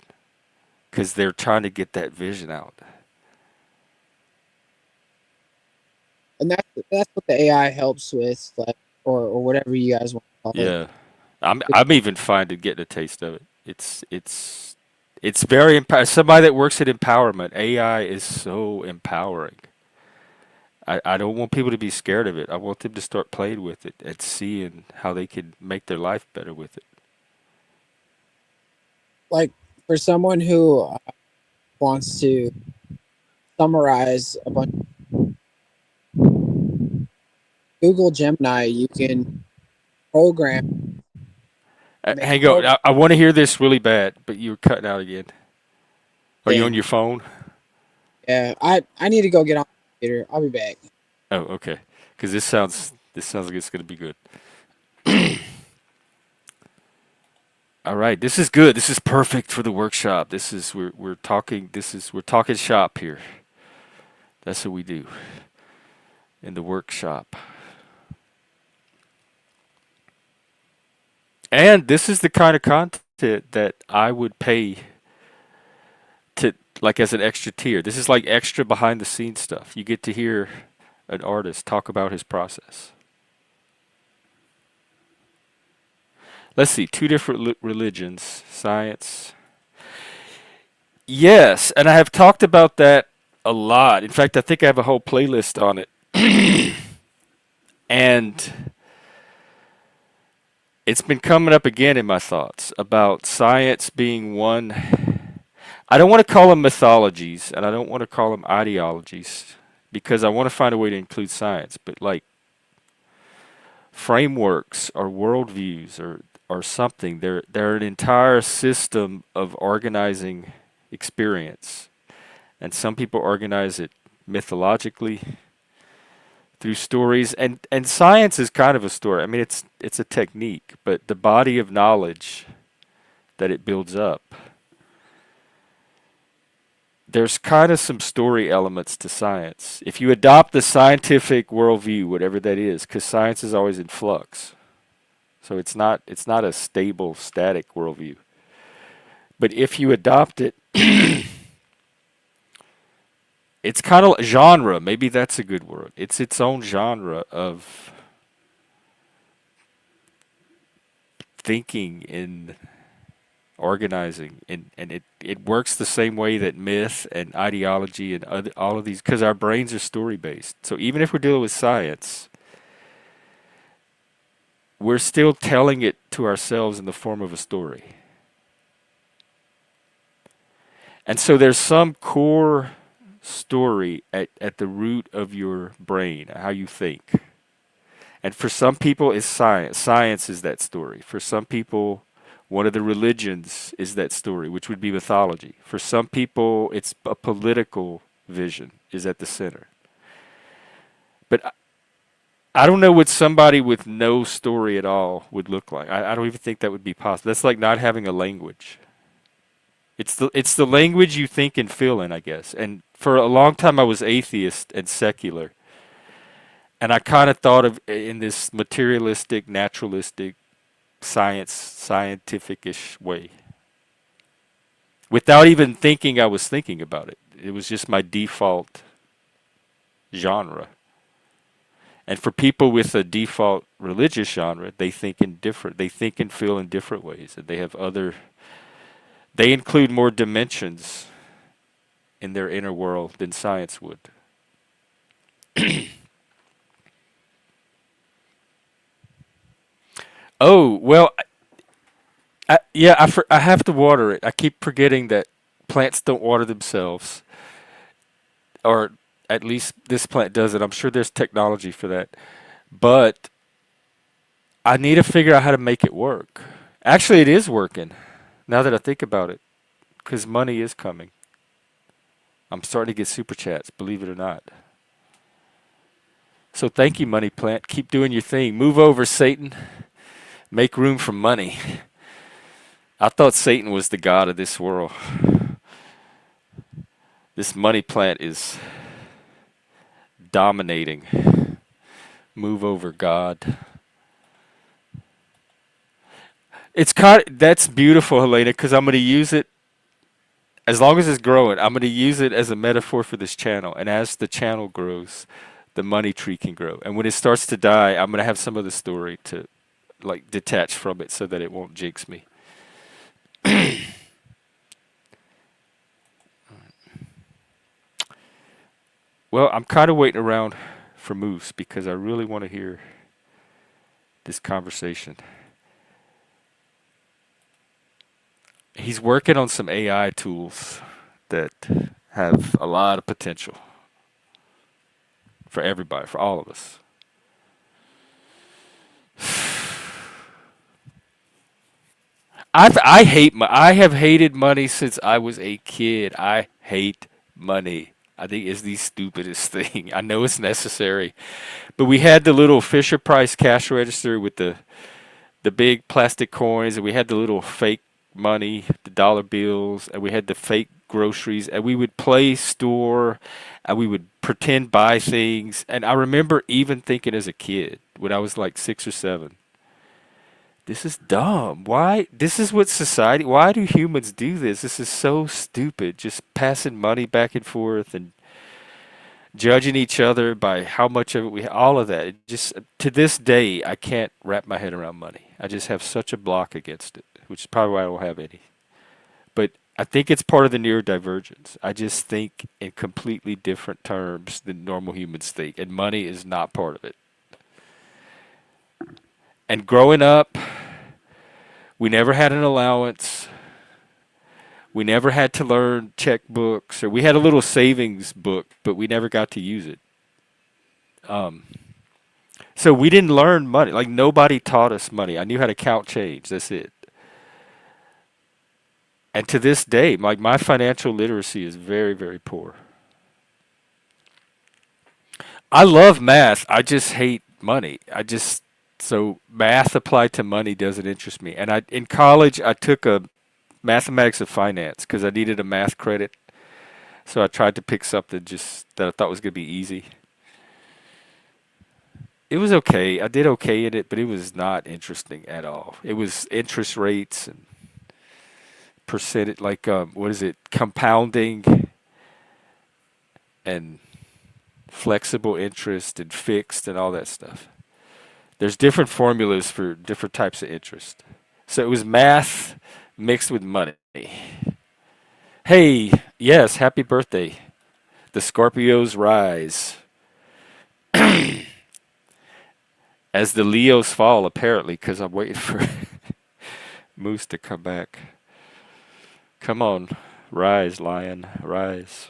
because they're trying to get that vision out. and that's what the AI helps with, like, or whatever you guys want to call it. Yeah, I'm even fine to get a taste of it. It's very somebody that works at empowerment. AI is so empowering. I don't want people to be scared of it. I want them to start playing with it and seeing how they can make their life better with it. Like for someone who wants to summarize a bunch Google Gemini, you can program make a Hang on, program. I want to hear this really bad, but you're cutting out again. Are you on Thing. your phone? Yeah, I need to go get on the computer. I'll be back. Oh, okay. Because this sounds like it's gonna be good. All right, this is good. This is perfect for the workshop. This is we're talking. We're talking shop here. That's what we do in the workshop. And this is the kind of content that I would pay to like as an extra tier. This is like extra behind the scenes stuff. You get to hear an artist talk about his process. Let's see, two different religions, science. Yes, and I have talked about that a lot. In fact, I think I have a whole playlist on it. And it's been coming up again in my thoughts about science being one. I don't want to call them mythologies and I don't want to call them ideologies because I want to find a way to include science, but like frameworks or worldviews or something. They're an entire system of organizing experience. And some people organize it mythologically through stories and science is kind of a story. I mean it's a technique, but the body of knowledge that it builds up. There's kind of some story elements to science. If you adopt the scientific worldview, whatever that is, because science is always in flux, so it's not a stable, static worldview. But if you adopt it, it's kind of genre. Maybe that's a good word. It's its own genre of thinking and organizing, and it works the same way that myth and ideology and all of these, because our brains are story based. So even if we're dealing with science, we're still telling it to ourselves in the form of a story. And so there's some core story at the root of your brain, how you think. And for some people, it's science. Science is that story. For some people, one of the religions is that story, which would be mythology. For some people, it's a political vision is at the center. But I don't know what somebody with no story at all would look like. I don't even think that would be possible. That's like not having a language. It's the language you think and feel in, I guess. And for a long time, I was atheist and secular. And I kind of thought of in this materialistic, naturalistic, scientific-ish way, without even thinking I was thinking about it. It was just my default genre. And for people with a default religious genre, they think and feel in different ways, and they include more dimensions in their inner world than science would. Oh, well, yeah, I have to water it. I keep forgetting that plants don't water themselves, or at least this plant does it. I'm sure there's technology for that. But I need to figure out how to make it work. Actually, it is working now that I think about it, because money is coming. I'm starting to get super chats, believe it or not. So thank you, Money Plant. Keep doing your thing. Move over, Satan. Make room for money. I thought Satan was the god of this world. This money plant is dominating. Move over, God. That's beautiful, Helena, because I'm going to use it as long as it's growing. I'm going to use it as a metaphor for this channel, and as the channel grows, the money tree can grow. And when it starts to die, I'm going to have some of the story to like detach from it so that it won't jinx me. Well, I'm kind of waiting around for Moose because I really want to hear this conversation. He's working on some AI tools that have a lot of potential for everybody, for all of us. I have hated money since I was a kid. I hate money. I think it's the stupidest thing. I know it's necessary, but we had the little Fisher Price cash register with the big plastic coins, and we had the little fake money, the dollar bills, and we had the fake groceries, and we would play store, and we would pretend buy things. And I remember even thinking as a kid, when I was like 6 or 7, this is dumb. Why? This is what society. Why do humans do this? This is so stupid. Just passing money back and forth and judging each other by how much of it we. All of that. It just to this day, I can't wrap my head around money. I just have such a block against it, which is probably why I don't have any. But I think it's part of the neurodivergence. I just think in completely different terms than normal humans think, and money is not part of it. And growing up, we never had an allowance. We never had to learn checkbooks, or we had a little savings book, but we never got to use it. Um, so we didn't learn money. Like nobody taught us money. I knew how to count change. That's it. And to this day, like my financial literacy is very, very poor. I love math. I just hate money. So math applied to money doesn't interest me. And I in college I took a mathematics of finance because I needed a math credit. So I tried to pick something just that I thought was going to be easy. It was okay. I did okay in it, but it was not interesting at all. It was interest rates and percentage, like what is it, compounding and flexible interest and fixed and all that stuff. There's different formulas for different types of interest. So it was math mixed with money. Hey, yes, happy birthday. The Scorpios rise. As the Leos fall, apparently, because I'm waiting for Moose to come back. Come on, rise, lion, rise.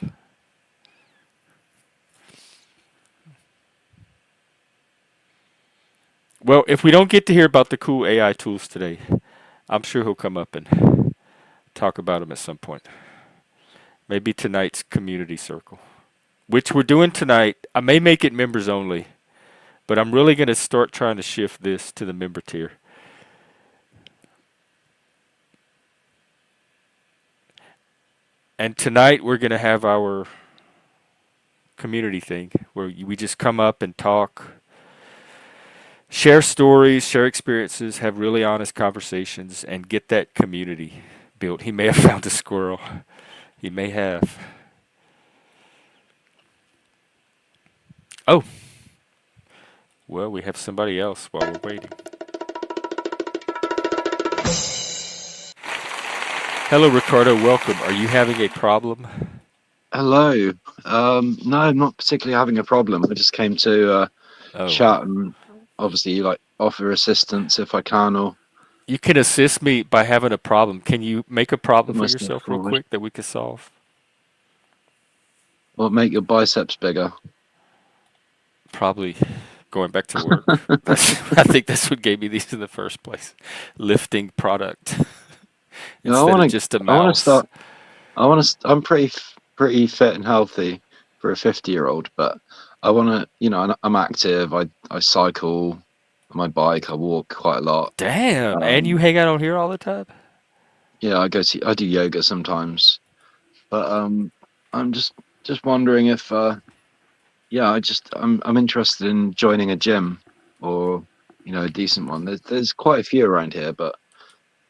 Well, if we don't get to hear about the cool AI tools today, I'm sure he'll come up and talk about them at some point. Maybe tonight's community circle, which we're doing tonight. I may make it members only, but I'm really going to start trying to shift this to the member tier. And tonight we're going to have our community thing where we just come up and talk. Share stories, share experiences, have really honest conversations, and get that community built. He may have found a squirrel. He may have. Oh, well, we have somebody else while we're waiting. Hello, Ricardo. Welcome. Are you having a problem? Hello. No, I'm not particularly having a problem. I just came to Oh, chat and obviously like offer assistance if I can, or you can assist me by having a problem. Can you make a problem put for myself yourself real forward, quick that we could solve? or make your biceps bigger. Probably going back to work. That's, I think that's what gave me these in the first place. Lifting product Yeah, instead of just a I want to mouse. start. I'm pretty fit and healthy for a 50-year-old, but I want to. I'm active. I cycle on my bike. I walk quite a lot. Damn, and you Um, hang out on here all the time? yeah, I do yoga sometimes, but I'm just wondering if yeah, I'm interested in joining a gym or a decent one. There's quite a few around here, but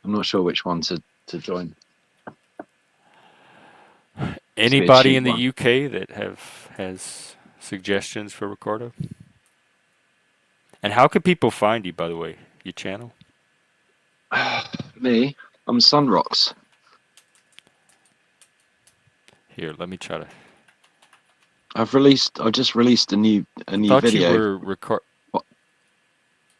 I'm not sure which one to join. Must be a Anybody cheap in the one. UK that have has suggestions for Ricardo? And how can people find you, by the way? Your channel? Me, I'm Sunrocks. Here, let me try to. I've just released a new Thought you video. were Ricardo. What-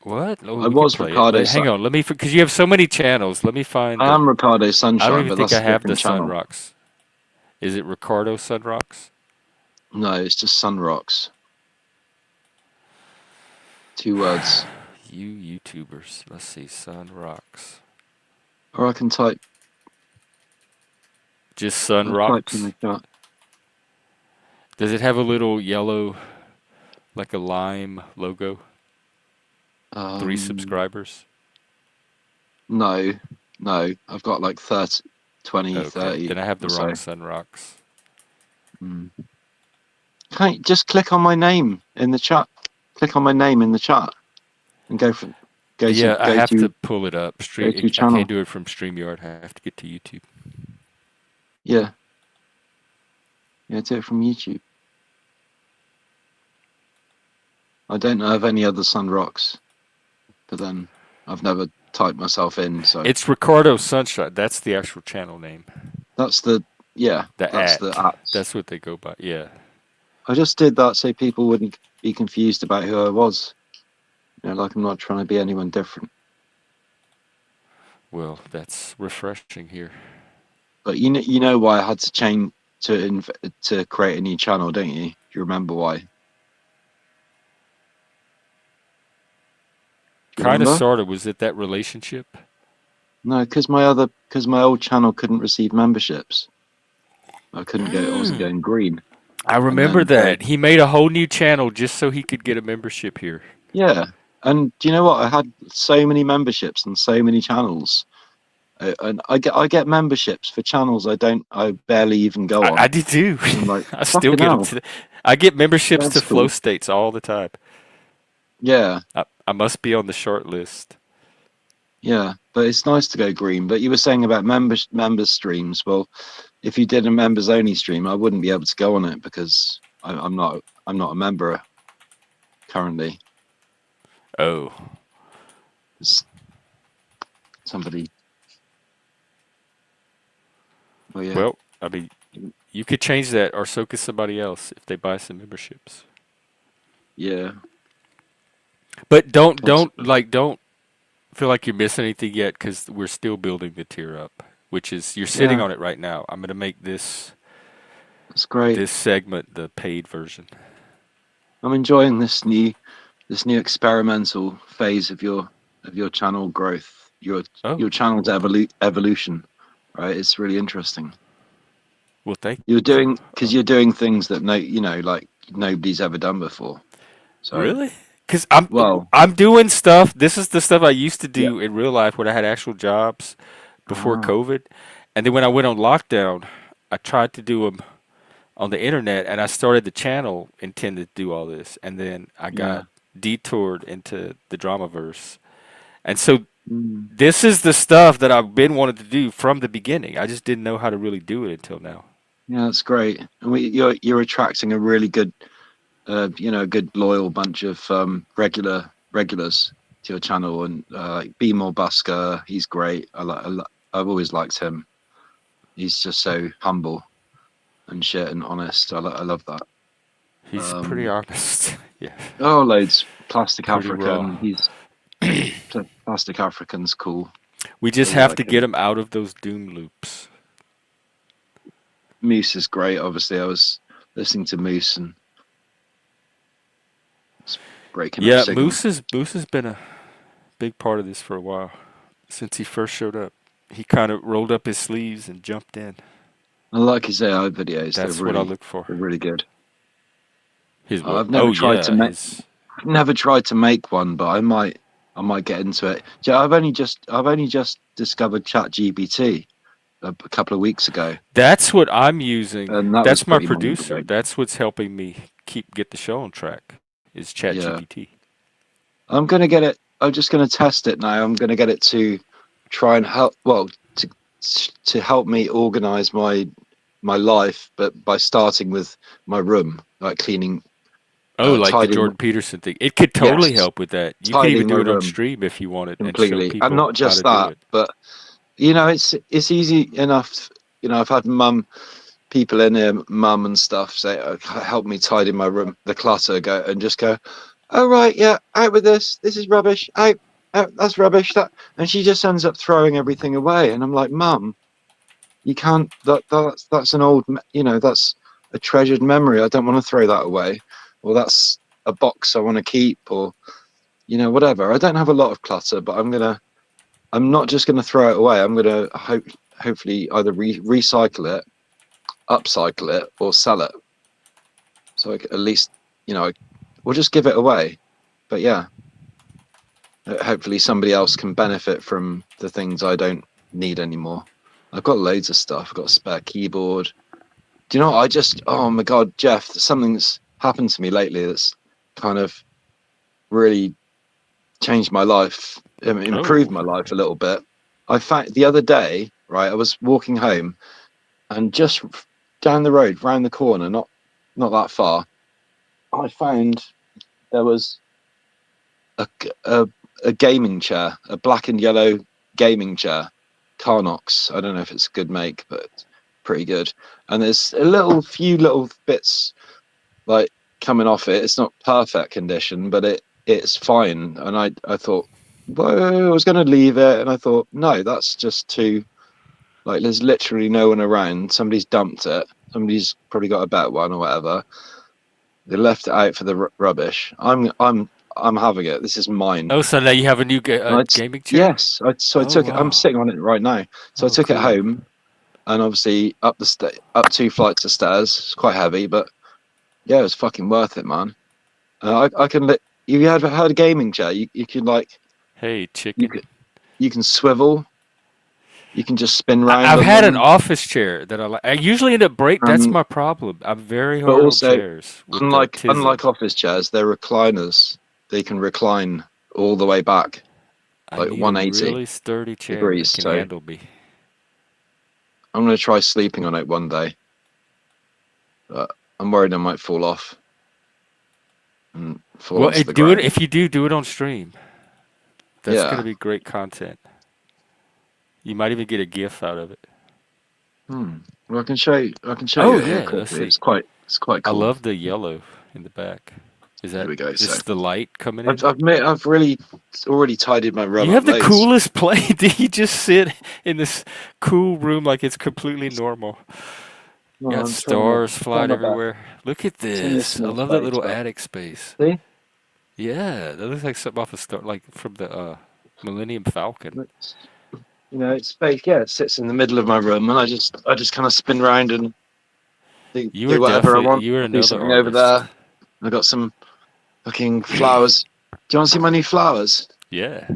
What? Oh, I we could was play it. Ricardo. Hang on, let me, because you have so many channels. Let me find I the. am Ricardo I don't Sunshine, even but think I that's a have the different channel. Sunrocks. Is it Ricardo Sunrocks? No, it's just Sunrocks. 2 words. You YouTubers. Let's see, Sunrocks. Or I can type. Just I typed in Sunrocks. the chat. Does it have a little yellow, like a lime logo? 3 subscribers. No, no. I've got like 30, 20, Okay, 30 then I have or the wrong so. Sunrocks. Mm. Can't you just click on my name in the chat? Click on my name in the chat and Yeah, I have to pull it up. go to I can't channel. do it from StreamYard. I have to get to YouTube. Yeah, yeah, do it from YouTube. I don't know of any other Sunrocks, but then I've never typed myself in, so It's Ricardo Sunshine. That's the actual channel name. that's the yeah, The that's the at. apps. That's what they go by. Yeah. I just did that so people wouldn't be confused about who I was. Like I'm not trying to be anyone different. Well, that's refreshing here. But you know why I had to change to create a new channel, don't you? Do you remember why? Do you Kind of, remember? sort of. Was it that relationship? No, because my old channel couldn't receive memberships. I couldn't go. I wasn't Mm. going green, I and remember then that. He made a whole new channel just so he could get a membership here. yeah. And do you know what? I had so many memberships and so many channels, and I get memberships for channels I barely even go I on. did too. And I'm like, I still fucking get them hell, to. I get memberships to that's flow cool. states all the time. Yeah, I must be on the short list. yeah. But it's nice to go green. But you were saying about members streams. Well, if you did a members only stream, I wouldn't be able to go on it because I'm not a member currently. Oh, It's somebody. Oh yeah, well, I mean, you could change that, or so could somebody else if they buy some memberships. yeah. But Possibly. don't feel like you're missing anything yet, because we're still building the tier up, which is you're sitting Yeah, on it right now. I'm gonna make that's great. this segment the paid version. I'm enjoying this new experimental phase of your channel growth. Oh, Your channel's evolution, right? It's really interesting. well, thank You're you. doing because you're doing things that like nobody's ever done before. So Really? Because well, I'm doing stuff. This is the stuff I used to yeah. do in real life when I had actual jobs before Ah, COVID, and then when I went on lockdown, I tried to do them on the internet, and I started the channel intended to do all this, and then I got yeah. detoured into the dramaverse. And so Mm. this is the stuff that I've been wanting to do from the beginning. I just didn't know how to really do it until now. Yeah, that's great. And you're attracting a really good, a good loyal bunch of regulars to your channel, and like Be More Busker, he's great. I've always liked him. He's just so humble and shit and honest. I love that. He's pretty Um, honest. Yeah, oh, loads. Plastic pretty raw. African. Plastic African's cool. We I just really have to like get him. him out of those doom loops. Moose is great. Obviously, I was listening to Moose and it's breaking up Yeah, signal. Moose has been a big part of this for a while. Since he first showed up, he kind of rolled up his sleeves and jumped in. I like his AI videos. That's what I look for. They're really good. His what? I've Oh never tried to yeah, make his. I've never tried to make one, but I might get into it. Yeah, I've only just discovered ChatGPT a couple of weeks ago, That's what I'm using. and that was That's my pretty mind producer. blowing. That's what's helping me get the show on track. Is Yeah, ChatGPT. I'm gonna get it. I'm just gonna test it now. I'm gonna get it to try and help. Well, to help me organize my life, but by starting with my room, like cleaning, Oh, like the tidying. Jordan Peterson thing. It could totally Yes, help with that. You could even tidying my do it on room stream if you wanted and show completely, and people not how just to do that, it. but it's easy enough. I've had people in here, mum and stuff, say, help me tidy my room, the clutter, go and just go, oh right, yeah, out with this. This is rubbish. Out, that's rubbish. That, and she just ends up throwing everything away. And I'm like, mum, you can't. That's an old, that's a treasured memory. I don't want to throw that away, or that's a box I want to keep, or whatever. I don't have a lot of clutter, but I'm not just gonna throw it away. I'm gonna hopefully either recycle it, upcycle it, or sell it. So at least, we'll just give it away. But yeah, hopefully somebody else can benefit from the things I don't need anymore. I've got loads of stuff. I've got a spare keyboard. Do you know what? Oh my God, Jeff, something's happened to me lately that's kind of really changed my life, improved Oh, my life a little bit. I found the other day, right, I was walking home and just down the road, round the corner, not that far, I found there was a, a, a gaming chair, a black and yellow gaming chair, Carnox. I don't know if it's a good make, but it's pretty good. And there's few little bits like coming off it. It's not perfect condition, but it's fine. And I thought, well, I was going to leave it, and I thought, no, that's just too like. There's literally no one around. Somebody's dumped it. Somebody's probably got a better one or whatever. They left it out for the rubbish. I'm having it. This is mine. oh, so now you have a new And gaming chair? yes, so I Oh took it. I'm wow. sitting on it right now. So I Oh took it cool. home, and obviously up 2 flights of stairs. It's quite heavy, but yeah, it was fucking worth it, man. I can let you ever heard a gaming chair? You can like Hey you chicken. can you can swivel. You can just spin round I've on had an them. office chair that I like. I usually end up break. That's Um, my problem. I'm very but hard on also chairs with the unlike tism. office chairs, they're recliners. They can recline all the way back, I like need a 180 really sturdy chair degrees. that can So handle me. I'm gonna try sleeping on it one day, but I'm worried I might fall off and fall Well, onto the do it ground. if you do it on stream. That's gonna Yeah. be great content. You might even get a GIF out of it. Hmm. Well, I can show you. I can show Oh you it here yeah, let's quickly. see. It's quite I cool. love the yellow in the back. Is Here that we go. So just the light coming in? I've really already tidied my room You up have the loads. coolest play. Do you just sit in this cool room like it's completely normal? No, Got I'm stars trying flying my best. everywhere. Look at It's only a this. I small love that space, little but attic space. see, Yeah, that looks like something off a star, like from the Millennium Falcon. it's it's space. Yeah, it sits in the middle of my room, and I just kind of spin around and You are do whatever I definitely want. you are I'll do another something over artist. there. I got some fucking flowers. Do you want to see my new flowers? Yeah,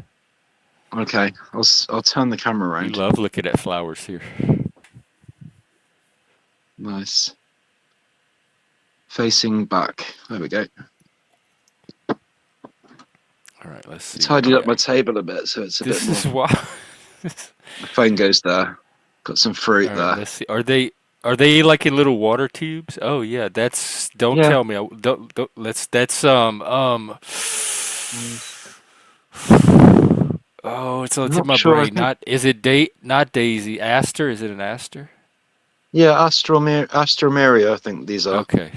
Okay, I'll turn the camera we around. love looking at flowers here. Nice. Facing back. There we go. All right, let's I see what we tidied up my got. table a bit, so it's a bit This more. is why. My phone goes there. Got some fruit All right, there. let's see. Are they like in little water tubes? Oh yeah, that's. Don't Yeah. tell me. Don't let's. That's Mm, Oh, it's on the I'm tip of not my sure. I brain. think. Not date. Not Daisy. Aster. Is it an aster? Yeah, Astromeria. I think these are. Okay.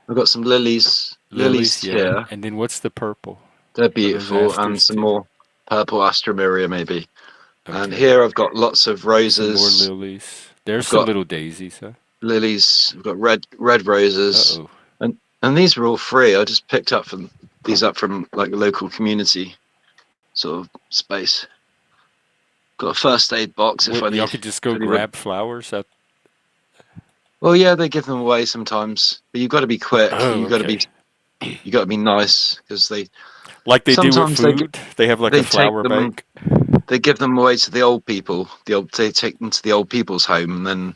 I've got some lilies. Lilies. Lilies Yeah. here. And then what's the purple? They're Are those beautiful, and asters some too? more purple Astromeria maybe. And Okay. here I've got lots of Some more roses. lilies. There's I've some got little daisies, huh? lilies. I've got red Uh roses, oh. and these are all free. I just picked up from these up from like a local community sort of space. Got a first aid box if What? I Y'all need could just if go anyone. grab flowers out. Well, yeah, they give them away sometimes, but you've got to be quick. Oh, okay. You got to be nice because they Like they do with sometimes food. They have like a they take flower them. bank. They give them away to the old people. They take them to the old people's home, and then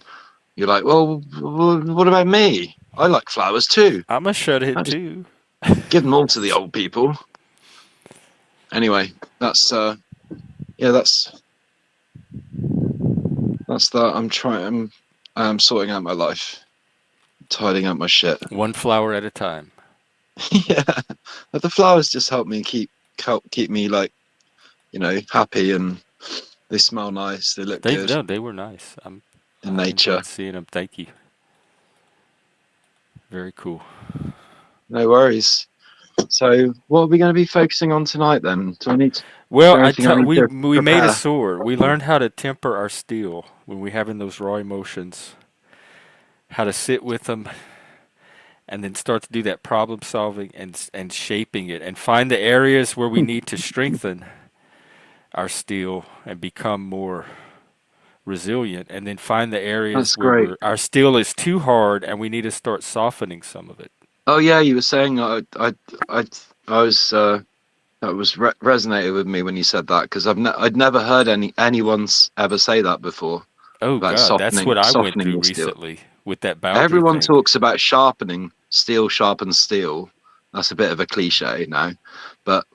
you're like, well, what about me? I like flowers too. I'm a I shudhead just too. give them all to the old people. Anyway, that's yeah, that's that. I'm sorting out my life, tidying up my shit. One flower at a time. Yeah, but the flowers just help keep me like happy, and they smell nice. They look They good no, they were nice. in I nature. enjoyed seeing them. Thank you. Very cool. No worries. So, what are we going to be focusing on tonight then? Is Well, there anything I need to we made a prepare? sword. We learned how to temper our steel when we having those raw emotions. How to sit with them, and then start to do that problem solving and shaping it, and find the areas where we need to strengthen our steel and become more resilient, and then find the That's areas where great. our steel is too hard and we need to start softening some of it. Oh yeah, you were saying I was that was resonated with me when you said that because I'd never heard anyone's ever say that before Oh about God, that's what I went softening through the steel. recently with that boundary Everyone thing. talks about sharpening steel, sharpens steel. That's a bit of a cliche now, but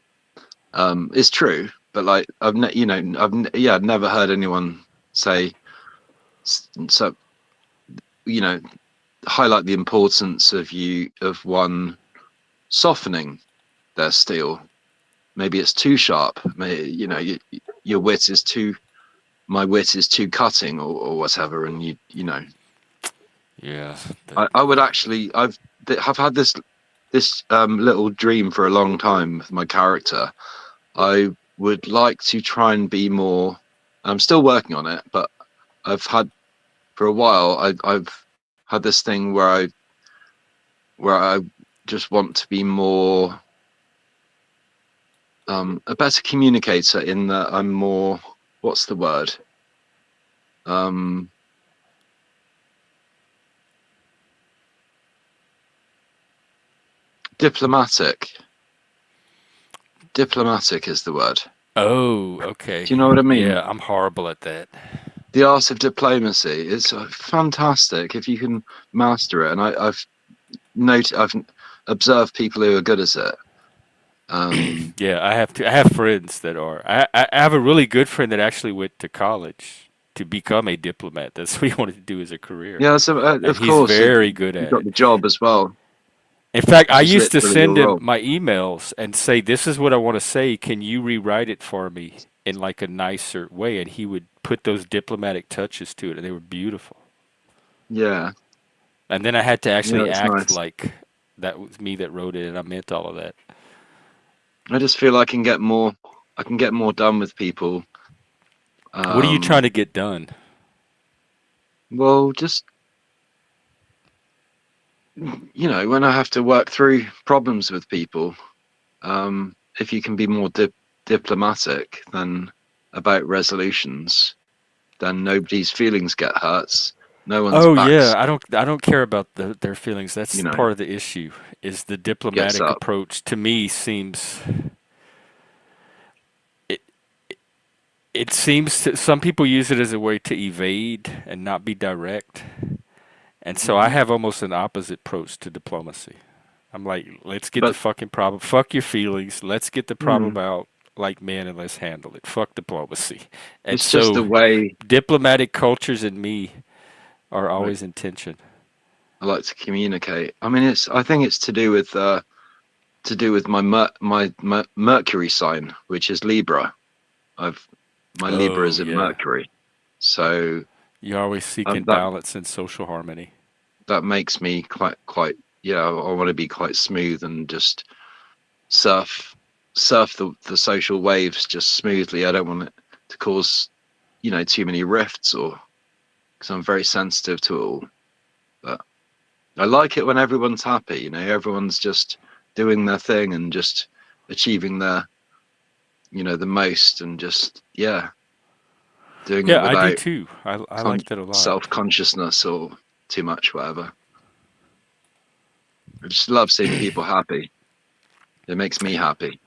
it's true. But like I've never heard anyone say so. You know, highlight the importance of one softening their steel. Maybe it's too sharp. Your wit is too. My wit is too cutting, or whatever. And Yeah, I would actually. I've had this little dream for a long time with my character. I would like to try and be more. I'm still working on it, but I've had for a while. I've had this thing where I just want to be more a better communicator in that I'm more what's the word um, diplomatic. Diplomatic is the word. oh, okay. Do you know what I mean? Yeah, I'm horrible at that. The art of diplomacy is fantastic if you can master it. And I've observed people who are good at it. Yeah, I have friends that are. I have a really good friend that actually went to college to become a diplomat. That's what he wanted to do as a career, Yeah, so and of he's course very good you at got it. the job as well, In fact, I which is used to literally your send him role. my emails and say, "This is what I want to say. Can you rewrite it for me in like a nicer way?" And he would put those diplomatic touches to it, and they were beautiful. Yeah, And then I had to yeah, actually it's act nice. like that was me that wrote it, and I meant all of that. I just feel I can get more. I can get more done with people. What are you trying Um, to get done? well, just when I have to work through problems with people, if you can be more diplomatic than about resolutions, then nobody's feelings get hurt. No one's Oh yeah, backs, I don't care about their feelings. you That's know, part of the issue. Is the gets diplomatic up. approach to me seems it it seems to some people use it as a way to evade and not be direct. And so I Hmm. have almost an opposite approach to diplomacy. I'm like, let's get the But fucking problem. Fuck your feelings. Let's get the problem hmm, out. like men and let's handle it. Fuck diplomacy. And It's just the so way diplomatic cultures and me are like always in tension. I like to communicate. I mean, I think it's to do with my Mercury sign, which is Libra. I've my Libra Oh is in yeah. Mercury, so You're always seeking that balance and social harmony. that makes me quite yeah. I want to be quite smooth and just surf surf the social waves just smoothly. I don't want it to cause too many rifts or because I'm very sensitive to it all. But I like it when everyone's happy. Everyone's just doing their thing and just achieving their the most and just doing it Yeah, I do without too. I like that a lot. self-consciousness or too much whatever. I just love seeing people happy. It makes me happy.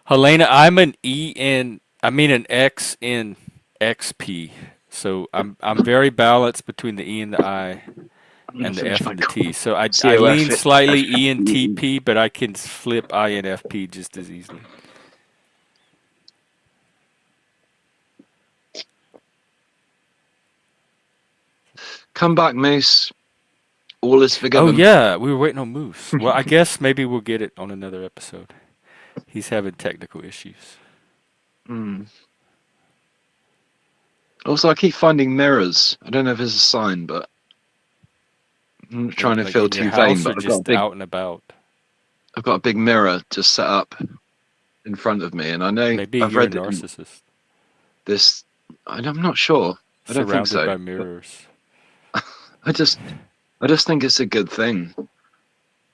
Helena, I'm an I mean an X in XP. So I'm very balanced between the E and the I I'm and the finish F my and the T. So I COF lean slightly F- E and TP, but I can flip INFP just as easily. Come back, Moose. All is Oh forgiven. yeah, we were waiting on Moose. Well, I guess maybe we'll get it on another episode. He's having technical issues. Mm. Also, I keep finding mirrors. I don't know if it's a sign, but I'm not trying to Like feel in your too vain. house or But just out and about. I've got a big mirror just set up in front of me, and I know Maybe I've you're a read narcissist this. I'm not sure. I don't think surrounded so. by But mirrors. I just, I just think it's a good thing.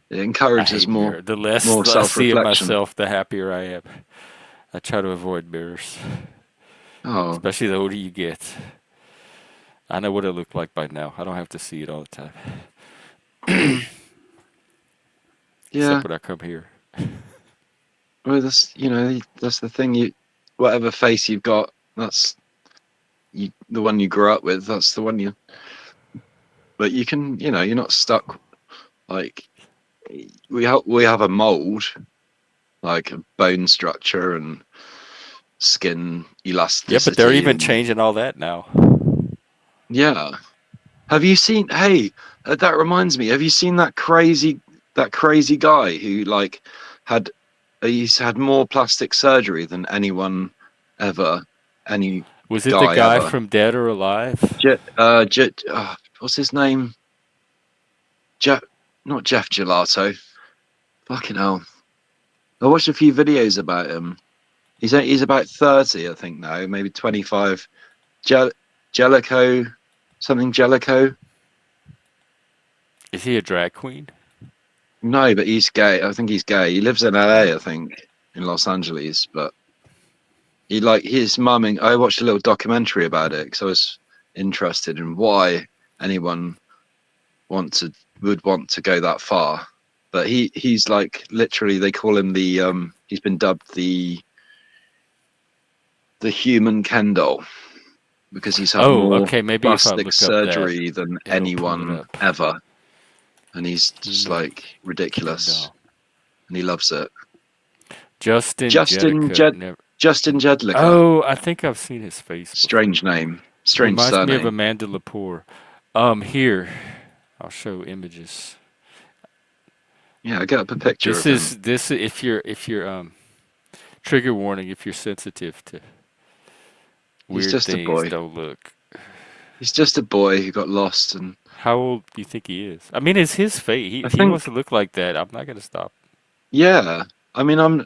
It I encourages hate mirror. The less more I see of self-reflection. myself, the happier I am. I try to avoid mirrors, Oh, especially the older you get. I know what it looked like by now. I don't have to see it all the time, mm, except yeah. when I come here. Well, that's the thing. Whatever face you've got, that's the one you grew up with. That's the one you. But you can, you're not stuck. Like we have a mold, like a bone structure and skin Yeah, but they're elasticity, even and changing all that now. yeah. Have you seen? Hey, that reminds me. Have you seen that crazy guy who had he's had more plastic surgery than anyone ever, any Was it the guy guy ever. from Dead or Alive? What's his name? Jeff, not Jeff Gelato. Fucking hell. I watched a few videos about him. He's about 30, I think now, maybe 25. Gel- Jellico, something Jellico. Is he a drag queen? No, but he's gay. I think he's gay. He lives in LA, I think, in Los Angeles. But his mumming. I watched a little documentary about it because I was interested in why anyone would want to go that far. But he's like literally they call him he's been dubbed the human Ken doll because he's had Oh, more okay. Maybe if I plastic look up that, surgery than it'll pull it anyone up. ever, and he's just Human like ridiculous, Kendall. and he loves it. Justin Justin Jedica. Jed Never. Justin Jedlicka, Oh, I think I've seen his face before. strange name, strange Reminds me of surname. Amanda Lepore. Here, I'll show images. Yeah, I get up a picture This of him. is this if you're trigger warning if you're sensitive to He's weird just a things. boy. Don't look. He's just a boy who got lost, and How old do you think he is? I mean, it's his fate. I If he wants think to look like that, I'm not gonna stop. yeah. I mean, I'm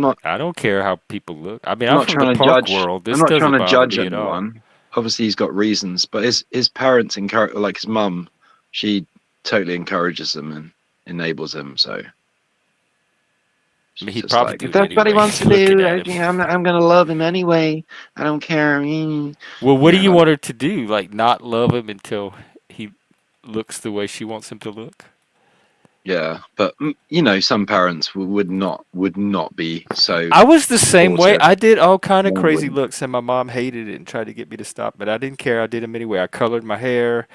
not I don't care how people look. I mean, I'm I'm not from the trying to punk judge. world. I'm This not trying doesn't to bother judge me at all. anyone. Obviously, he's got reasons, but his parents encourage, like his mum, she totally encourages him and enables him. So I mean, she's he'd just probably like, do if it that's what he anyway. wants to Looking do, at him. I'm gonna love him anyway. I don't care. Well, what do you Like want her to do? Like, not love him until he looks the way she wants him to look? yeah, but some parents would not be so I was the same way. supportive. I did all kind of No, crazy wouldn't. looks, and my mom hated it and tried to get me to stop. But I didn't care. I did them anyway. I colored my hair.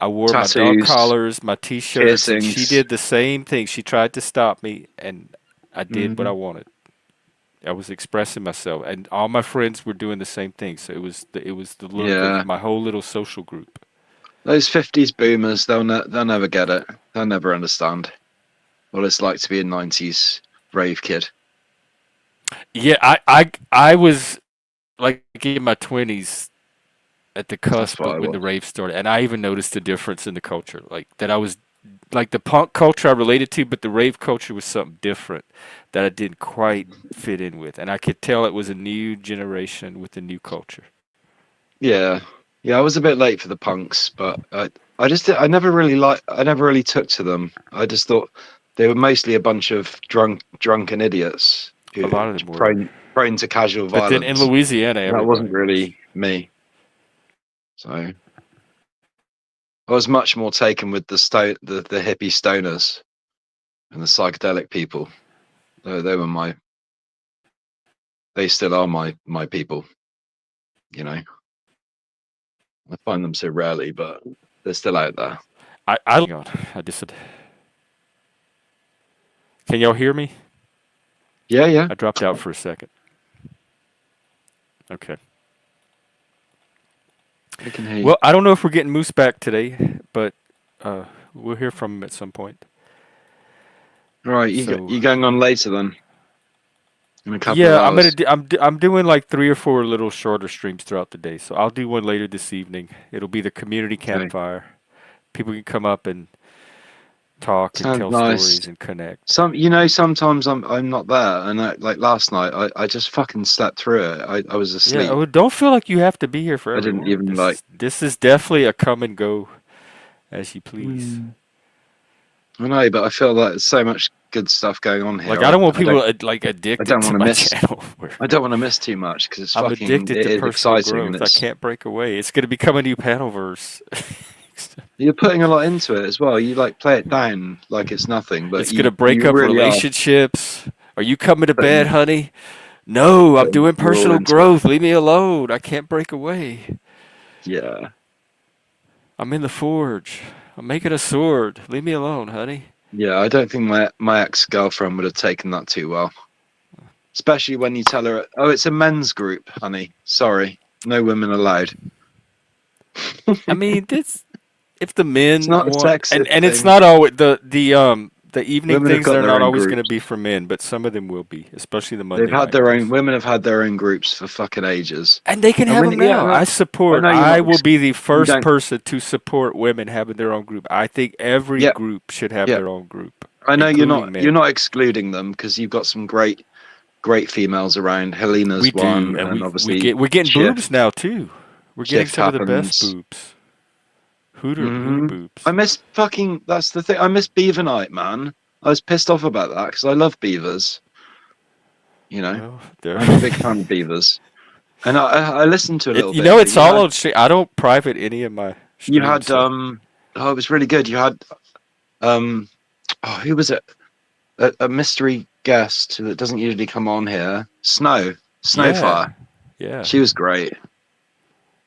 I wore my dog Tattoos, collars, my T-shirts, and she piercings. did the same thing. She tried to stop me, and I did what I Mm. wanted. I was expressing myself, and all my friends were doing the same thing. So it was the look of Yeah, my whole little social group. those 50s boomers, they'll never get it. They'll never understand what it's like to be a 90s rave kid. Yeah, I was like in my 20s at the That's cusp what of I when the was. rave started, and I even noticed the difference in the culture. Like that, I was like the punk culture I related to, but the rave culture was something different that I didn't quite fit in with, and I could tell it was a new generation with a new culture. Yeah, yeah. I was a bit late for the punks, but I never really took to them. I just thought they were mostly a bunch of drunken idiots A who lot of them were, prone to casual but then in violence. Louisiana, That wasn't everybody was. really me. So I was much more taken with the hippie stoners and the psychedelic people. They were they still are my people. You know, I find them so rarely, but they're still out there. Hang on, I just can y'all hear me? Yeah, yeah. I dropped out for a second. Okay. I can hear you. Well, I don't know if we're getting Moose back today, but uh, we'll hear from him at some point. Right, So you going on later then? In a couple of yeah, hours. I'm doing like 3 or 4 little shorter streams throughout the day. So I'll do one later this evening. It'll be the community Okay. campfire. People can come up and talk and Sounds tell nice. stories and connect. Sometimes I'm not there, and like last night, I just fucking slept through it. I was Yeah, asleep. don't feel like you have to be here for I didn't everyone. even This like. is this is definitely a come and go as you please. Mm. I know, but I feel like there's so much good stuff going on Like here. I don't want I people don't like I addicted don't want to to my miss. channel. I don't want to miss too much because I'm addicted it to is personal exciting and growth. I it's can't break away. It's going to become a new panelverse. you're putting a lot into it as well. You like play it down like it's nothing, but It's going to break you up really are relationships. Are you coming to bed, putting honey? No, I'm putting doing your all personal into it. growth. Leave me alone. I can't break away. Yeah. I'm in the forge. I'm making a sword. Leave me alone, honey. Yeah, I don't think my ex-girlfriend would have taken that too well. Especially when you tell her, "Oh, it's a men's group, honey. Sorry, no women allowed." I mean, this if the It's men not a want sexist and it's thing. not always the evening Women have things, got they're their not own always going to groups. be for men, but some of them will be, especially the They've Monday had night their own. ones. Women have had their own groups for fucking ages. And they can I have mean, them yeah, now. I know you're I not. will be the You first don't. person to support women having their own group. I think every Yeah, group should have yeah. their own group, I know including you're men. not excluding them because you've got some great females around. We Helena's do, one, and and obviously we're getting boobs Shift now too. We're getting Shift some of the best happens. boobs. Hooter I boobs. miss fucking. That's the thing. I miss Beaver Night, man. I was pissed off about that because I love beavers. You know, Well, there. I'm a big fan of beavers, and I listened to a little You bit know, of it. it's all on stream. I don't private any of my You streams, had so oh, it was really good. You had um, oh, who was it? A mystery guest that doesn't usually come on here. yeah, Snowfire. yeah, She was great.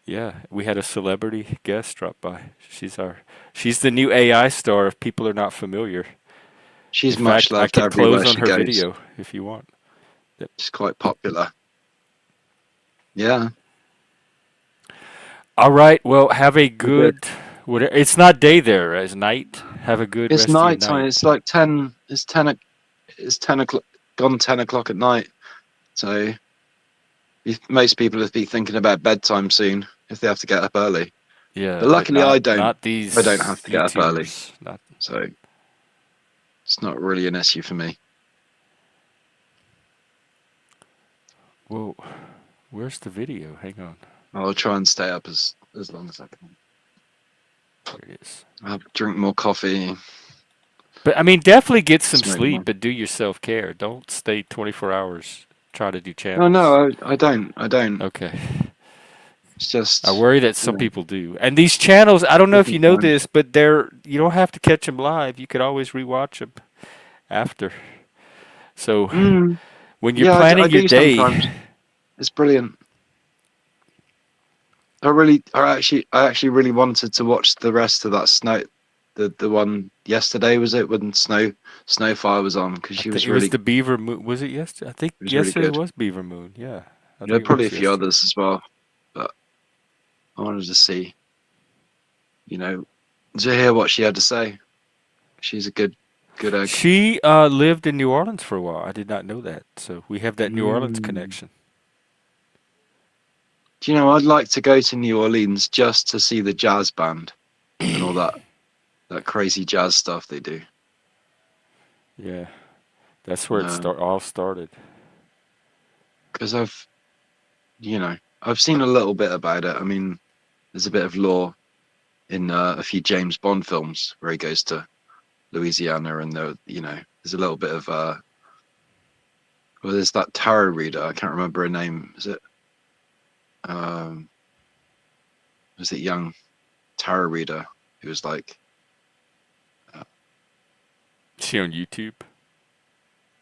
yeah. We had a celebrity guest drop by. She's the new AI star. If people are not familiar, in She's much fact, I loved could everywhere close on she her goes. video if you want. Yep. She's quite popular. Yeah, All right. Well, have a we did. good. It's not day there. It's night. Have a good It's rest of your night time. night. It's like 10. It's 10 o'clock. Gone 10 o'clock at night. So most people will be thinking about bedtime soon if they have to get up early. Yeah, But but luckily, I don't. not I don't have these to get up early, YouTubers. Not. so it's not really an issue for me. Whoa. Where's the video? Hang on. I'll try and stay up as long as I can. There it is. I'll drink more coffee. But I mean, definitely get some Smoke more. sleep, but do your self care. Don't stay 24 hours trying to do Oh channels. no, I don't. I don't. Okay. It's I just worry that you some know, people do. And these channels, I don't know if you different know times. this, but you don't have to catch them live. You could always rewatch them after. So Mm, when you're yeah, I planning your do day, sometimes. It's brilliant. I actually really wanted to watch the rest of that the one yesterday, was it, when Snowfire was on? Because I she think was it was really the Beaver Moon. Was it yesterday? I think it was really yesterday good. was Beaver Moon. Yeah, I There are think it probably a was few yesterday. others as well, but I wanted to see, you know, to hear what she had to say. She's a good egg. She lived in New Orleans for a while. I did not know that. So we have that New Orleans Mm. connection. Do you know, I'd like to go to New Orleans just to see the jazz band and all that crazy jazz stuff they do. Yeah, that's where it all started. Because I've seen a little bit about it. I mean, there's a bit of lore in a few James Bond films where he goes to Louisiana, and there's a little bit of well, there's that tarot reader. I can't remember her name. Um, was it young tarot reader who was like, uh, Is she on YouTube?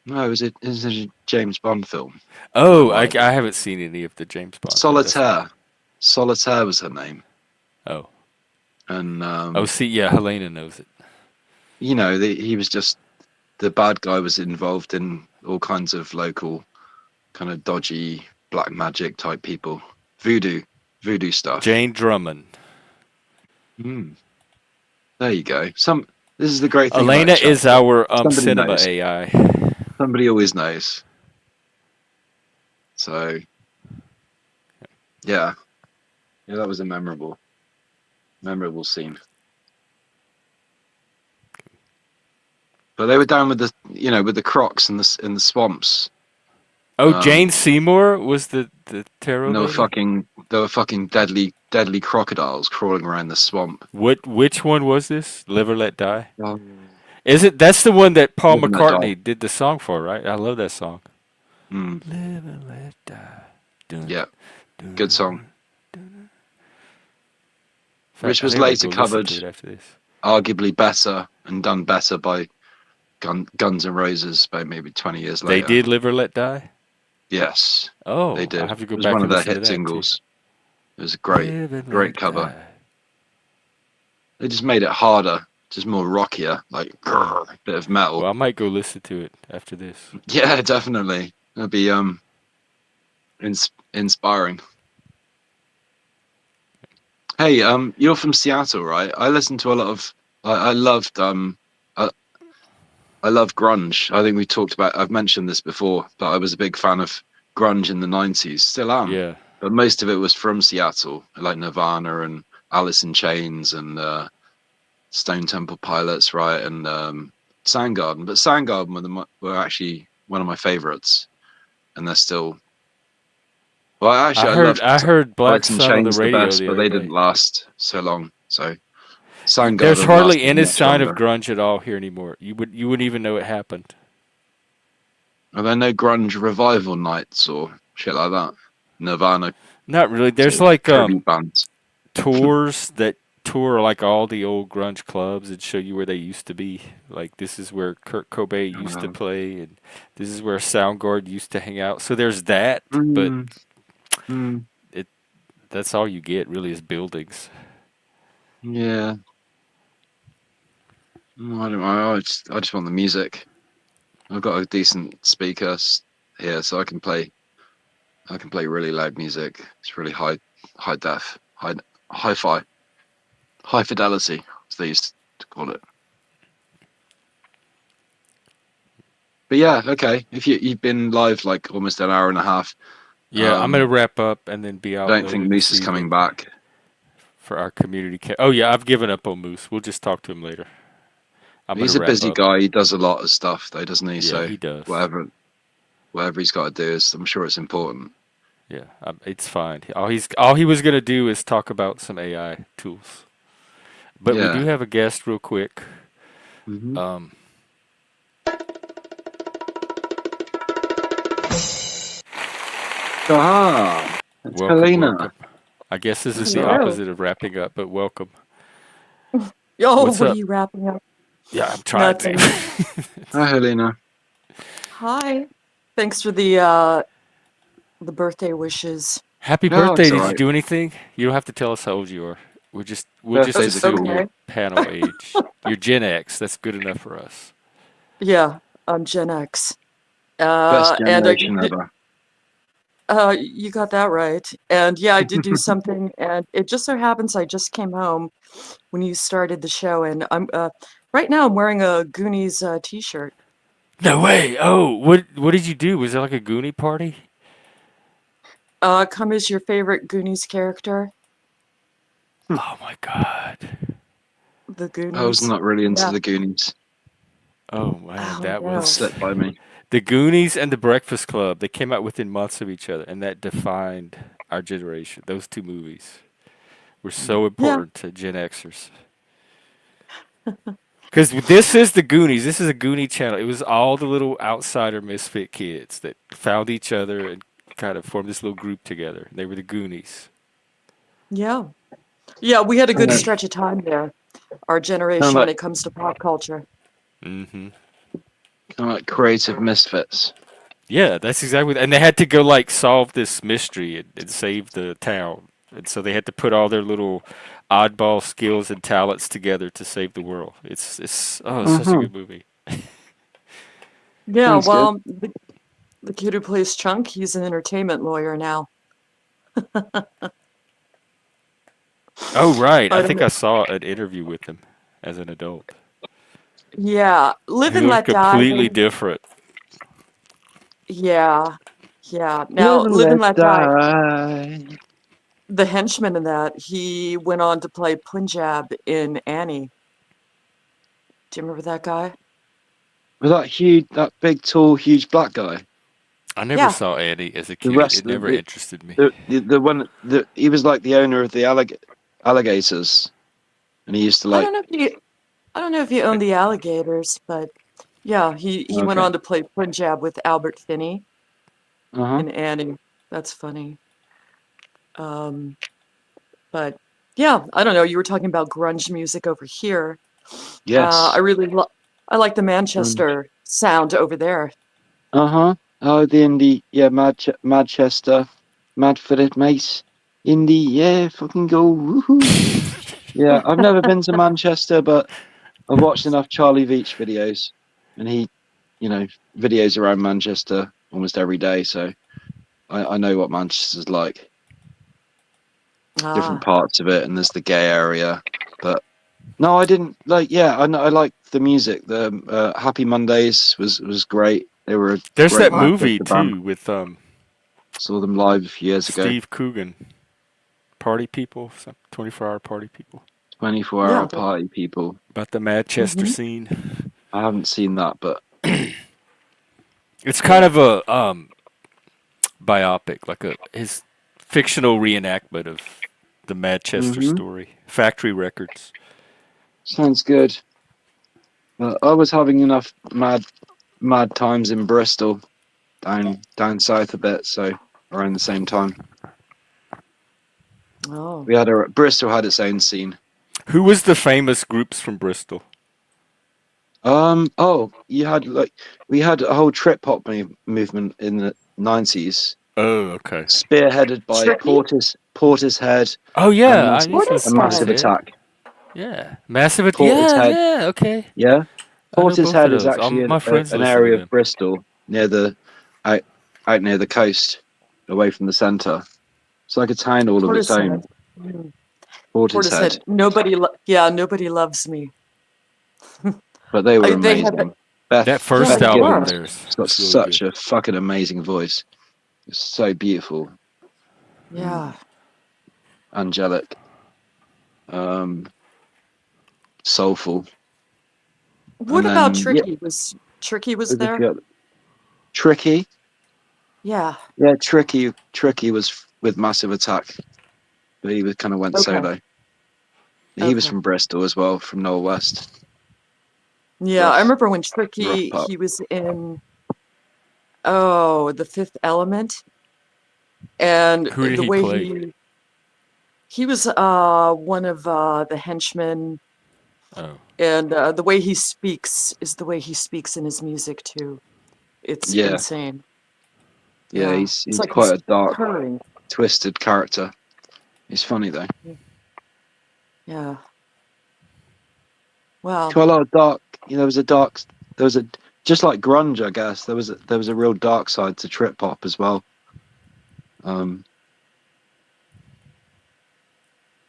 no, is it a James Bond film? Or Oh, am I I haven't seen any of the James Bond films. That's fine. Solitaire? Solitaire was her name, Oh, and oh, see, yeah, Helena knows it. he was just the bad guy was involved in all kinds of local kind of dodgy black magic type people, voodoo, voodoo stuff. Jane Drummond. Hmm. There you go. This is the great thing about Elena chat. is our Somebody cinema knows. AI. Somebody always knows. So yeah, yeah, that was a memorable scene. But they were down with the crocs in the swamps. Oh, Jane Um, Seymour was the tarot and lady. there were fucking deadly crocodiles crawling around the swamp. Which one was this? Live or Let Die. Um, Is it? That's the one that Paul Live and let die. McCartney did the song for, right? I love that song. Mm, Live and let die. Dun, yeah, good song. dun, dun. In fact, Which I was think I'm gonna later go listen covered, to it after this. arguably better and done better by Guns N' Roses, about maybe 20 years They later. did Live or Let Die. Yes, they Oh, I did. have to It go was back one of and their listen to hit that too. singles. It was a Live and great let cover. die. They just made it harder, just more rockier, like Hmm. grrr, bit of metal. Well, I might go listen to it after this. Yeah, definitely. That'd be inspiring. Hey, you're from Seattle, right? I listened to a lot of. I loved I, I love grunge. I think I've mentioned this before, but I was a big fan of grunge in the 90s. Still am. Yeah. But most of it was from Seattle, like Nirvana and Alice in Chains and Stone Temple Pilots, right? And Soundgarden. But Soundgarden were actually one of my favorites, and they're still. Well, actually, I loved I heard Black Alice in Sun on the Chains the radio best, the but other they didn't day. last so long. So There's Soundgarden hardly lasted any much sign of longer. grunge at all here anymore. You wouldn't even know it happened. Are there no grunge revival nights or shit like that? Nirvana Not really. There's sort of like tribute bands. tours that tour like all the old grunge clubs and show you where they used to be. Like this is where Kurt Cobain used to Uh, play, and this is where Soundgarden used to hang out. So there's that, but mm, mm, it that's all you get really is buildings. yeah. I don't know. I just want the music. I've got a decent speaker here, so I can play really loud music. It's really high def, hi-fi, high fidelity, as they used to call it. But yeah, okay. If you've been live like almost an hour and a half, Yeah, I'm gonna um, wrap up and then be I out don't think later Moose this is coming evening back. for our community. Oh yeah, I've given up on Moose. We'll just talk to him later. I'm gonna He's a wrap busy up. guy. He does a lot of stuff, though, doesn't he? Yeah, So he does. whatever he's got to do is, I'm sure it's important. Yeah, it's fine. All he was gonna do is talk about some AI tools. But we do Yeah. have a guest, real quick. Hmm. Um, Aha! It's welcome, Helena. welcome. I guess this is the Hello. opposite of wrapping up, but welcome. Yo, What's what are up? you wrapping up? Yeah, I'm trying, babe. Nothing. Hi, Helena. Hi. Thanks for the birthday wishes. Happy Oh, birthday! it's all Did you right. do anything? You don't have to tell us how old you are. We'll just Birthdays are assume cool. your Okay. panel age. You're Gen X. That's good enough for us. Yeah, I'm Gen X. Best And generation ever. you got that right. And yeah, I did do something, and it just so happens I just came home when you started the show, and I'm right now I'm wearing a Goonies t-shirt. No way. Oh, what did you do? Was it like a Goonie party? Come as your favorite Goonies character, Oh my god. the I was Goonies. not really into Yeah. the Goonies. Oh man, Oh that That no. was slipped by me. the Goonies and the Breakfast Club. They came out within months of each other, and that defined our generation. Those two movies were so Yeah. important to Gen Xers. Because this is the Goonies. This is a Goonie channel. It was all the little outsider misfit kids that found each other and kind of formed this little group together. They were the Goonies. Yeah. Yeah, we had a Kind good of, stretch of time there, our kind of generation when like, it comes to pop culture. Hmm. kind of like creative misfits. Yeah, that's exactly. And they had to go like solve this mystery and save the town. And so they had to put all their little oddball skills and talents together to save the world. It's such a Mm-hmm. good movie. Yeah, Sounds good. well, the kid who plays Chunk, he's an entertainment lawyer now. Oh right, I I don't think know. I saw an interview with him as an adult. Yeah, Live He and looked Let Die. completely different. Yeah, yeah. Live Now, and Live and let Let Die, die. the henchman in that, he went on to play Punjab in Annie. Do you remember that guy? Was that huge, that big, tall, huge black guy? I never Yeah. saw Annie as a The kid. rest It of never interested me. the one, he was like the owner of the alligators, and he used to I like. don't know if he, I don't know if he owned the alligators, but yeah, he went Okay. on to play Punjab with Albert Finney Uh-huh. in Annie. That's funny. Um, but yeah, I don't know. You were talking about grunge music over here. I Yes. really I like the Um, Manchester sound over there. uh-huh. Oh, the indie. Yeah, Manchester. Mad for it, mate. Indie, yeah, fucking go. Woohoo. Yeah, I've never been to Manchester, but I've watched enough Charlie Veitch videos, and you know, videos around Manchester almost every day, so I know what Manchester's like. Different Ah, parts of it, and there's the gay area, but no, I didn't like. Yeah, I know, I like the music. The Happy Mondays was great. They were a There's great that what? movie Manchester band. too with Saw them live a few years ago. Steve Coogan, Party People, 24-hour Party People, 24-hour Yeah. party people. about the Manchester Hmm. scene. I haven't seen that, but It's kind Yeah. of a biopic, like a his fictional reenactment of the Manchester hmm story. Factory Records. sounds good. I was having enough mad times in Bristol, down south a bit, so around the same time. Oh. Bristol had its own scene. Who was the famous groups from Bristol? Oh, you had like we had a whole trip hop movement in the 90s, Oh, okay. spearheaded by Tricky? Portishead Oh and yeah, I massive knew some and Massive Portishead. Portishead. Attack. Yeah, Massive. Yeah, Portishead, yeah. Okay, yeah. I know both of Portishead is those. actually My friends an listen to area of them. Bristol near the out out near the coast, away from the centre. It's like a town all of its Portishead. own. Mm. Portishead, Portishead. Yeah, nobody loves me. but they were They had amazing. Beth That yeah, first Beth they album were. Gibbons, theirs she's got was really good. such a fucking amazing voice. It's so beautiful, Yeah. angelic, um, soulful. What And about then yeah, Tricky? Was Tricky was there's a there? few Tricky. Yeah. Yeah, Tricky was with Massive Attack, but he was kind of went Okay. solo. He was Okay. from Bristol as well, from Knoll West. Yeah, I Rough, remember when rough Tricky pup. he was in The Fifth Element, and Who did the he way play? he was one of the henchmen, Oh, and the way he speaks is the way he speaks in his music too. It's Yeah, insane. yeah, Yeah, it's he's like he's quite a dark, purring. twisted character. He's funny though. Yeah. Well, Quite a lot of dark. There was a dark. There was a just like grunge, I guess. There was a real dark side to trip hop as well. Um,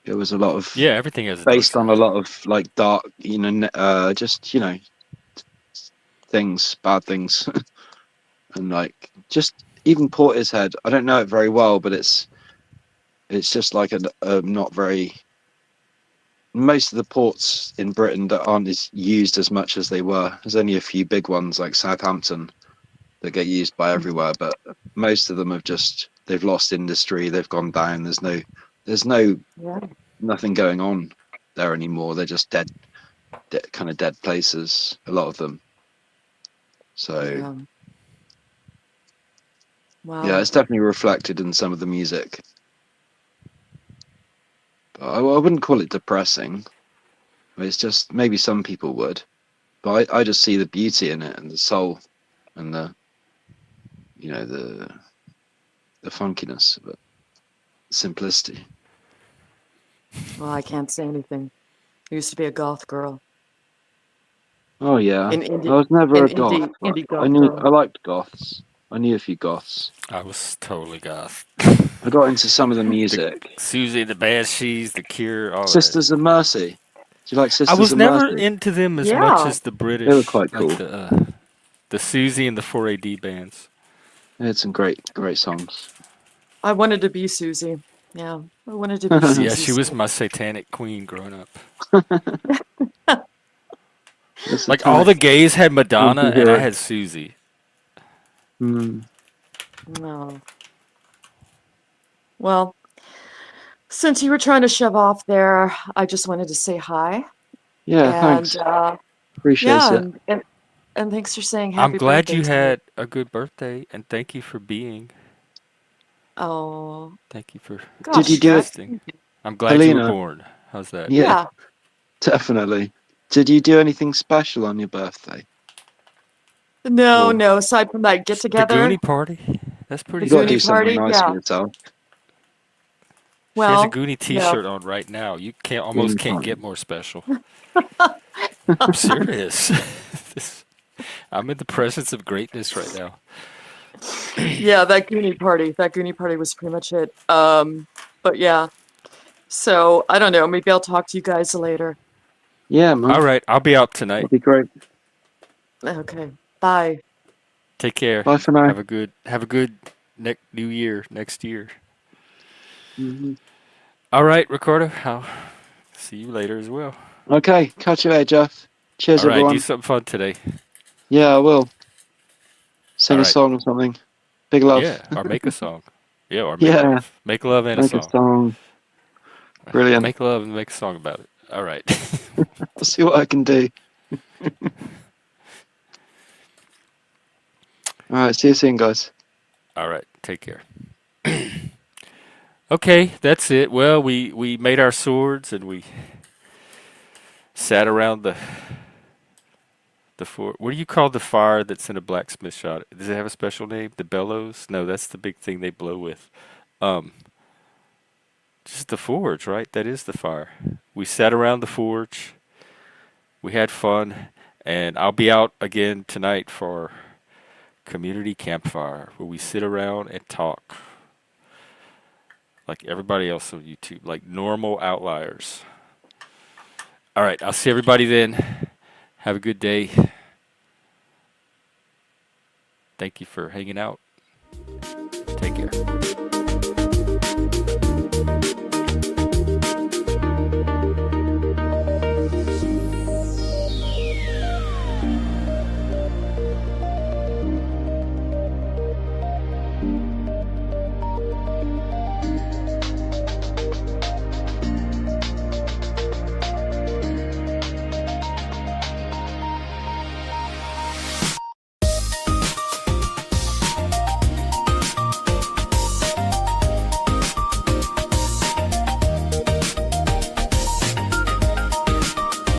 it was a lot of Yeah, everything has a dark based on a side. lot of like dark, just things, bad things, and like just even Portishead. I don't know it very well, but it's just like a not very. Most of the ports in Britain that aren't as used as much as they were. There's only a few big ones like Southampton that get used by everywhere, but most of them have just they've lost industry, they've gone down. There's yeah. nothing going on there anymore. They're just kind of dead places, a lot of them. So Yeah. yeah, Wow. it's definitely reflected in some of the music. But I wouldn't call it depressing. It's just maybe some people would, but I just see the beauty in it and the soul and the you know the funkiness of it, the simplicity. Well, I can't say anything. I used to be a goth girl, Oh yeah, an I indie, was never an a goth, indie, but indie I goth knew girl. I liked goths. I knew a few goths. I was totally goth. I got into some of the The music. Susie, the Banshees, the Cure, all that. Sisters of Mercy. Do you like I Sisters was of never Mercy? into them as much Yeah. as the They were British, quite like cool. the Susie and the 4AD bands. They had some great songs. I wanted to be Susie. Yeah. I wanted to be Yeah, Susie. she was So. my satanic queen growing up. The Like all satanic the gays had Madonna, and I anti-hero. had Susie. Mm. No. Well, since you were trying to shove off there, I just wanted to say hi. Yeah, And thanks. Appreciate yeah, it. and thanks for saying I'm happy glad birthday you to me. had a good birthday, and thank you for being. Oh, Thank you for Did you gosh, do it, Jeff. existing. Thank you. I'm glad you were Helena? born. How's that? Yeah, Yeah. definitely. Did you do anything special on your birthday? No, Or no, aside from that get The together, Goonie party? That's the pretty you got to do Goonie special. something party, nice for yeah. yourself? She has a Well, Goonie no. T-shirt on right now. You can't almost Green can't party. get more special. I'm serious. This, I'm in the presence of greatness right now. Yeah, that Goonie party was pretty much it. But yeah. So, I don't know, maybe I'll talk to you guys later. Yeah, All man. right, I'll be out tonight. That'd be great. Okay. Bye. Take care. Bye for now. Have a good new year next year. Mhm. All right, Ricardo. I'll see you later as well. Okay, catch you later, Jeff. Cheers, All right, do everyone. something fun today. Yeah, I will. All Sing a right. song or something. Big love. Yeah, or make a song. Yeah, or make Yeah, love. Make love and a make a song. song. Brilliant. Make love and make a song about it. All right. I'll see what I can do. All right, see you soon, guys. All right. Take care. Okay, that's it. Well, we made our swords and we sat around the fort. What do you call the fire that's in a blacksmith shop? Does it have a special name? The bellows? No, that's the big thing they blow with. Um, just the forge, right? That is the fire. We sat around the forge. We had fun, and I'll be out again tonight for community campfire where we sit around and talk like everybody else on YouTube, like normal outliers. All right, I'll see everybody then. Have a good day. Thank you for hanging out. Take care.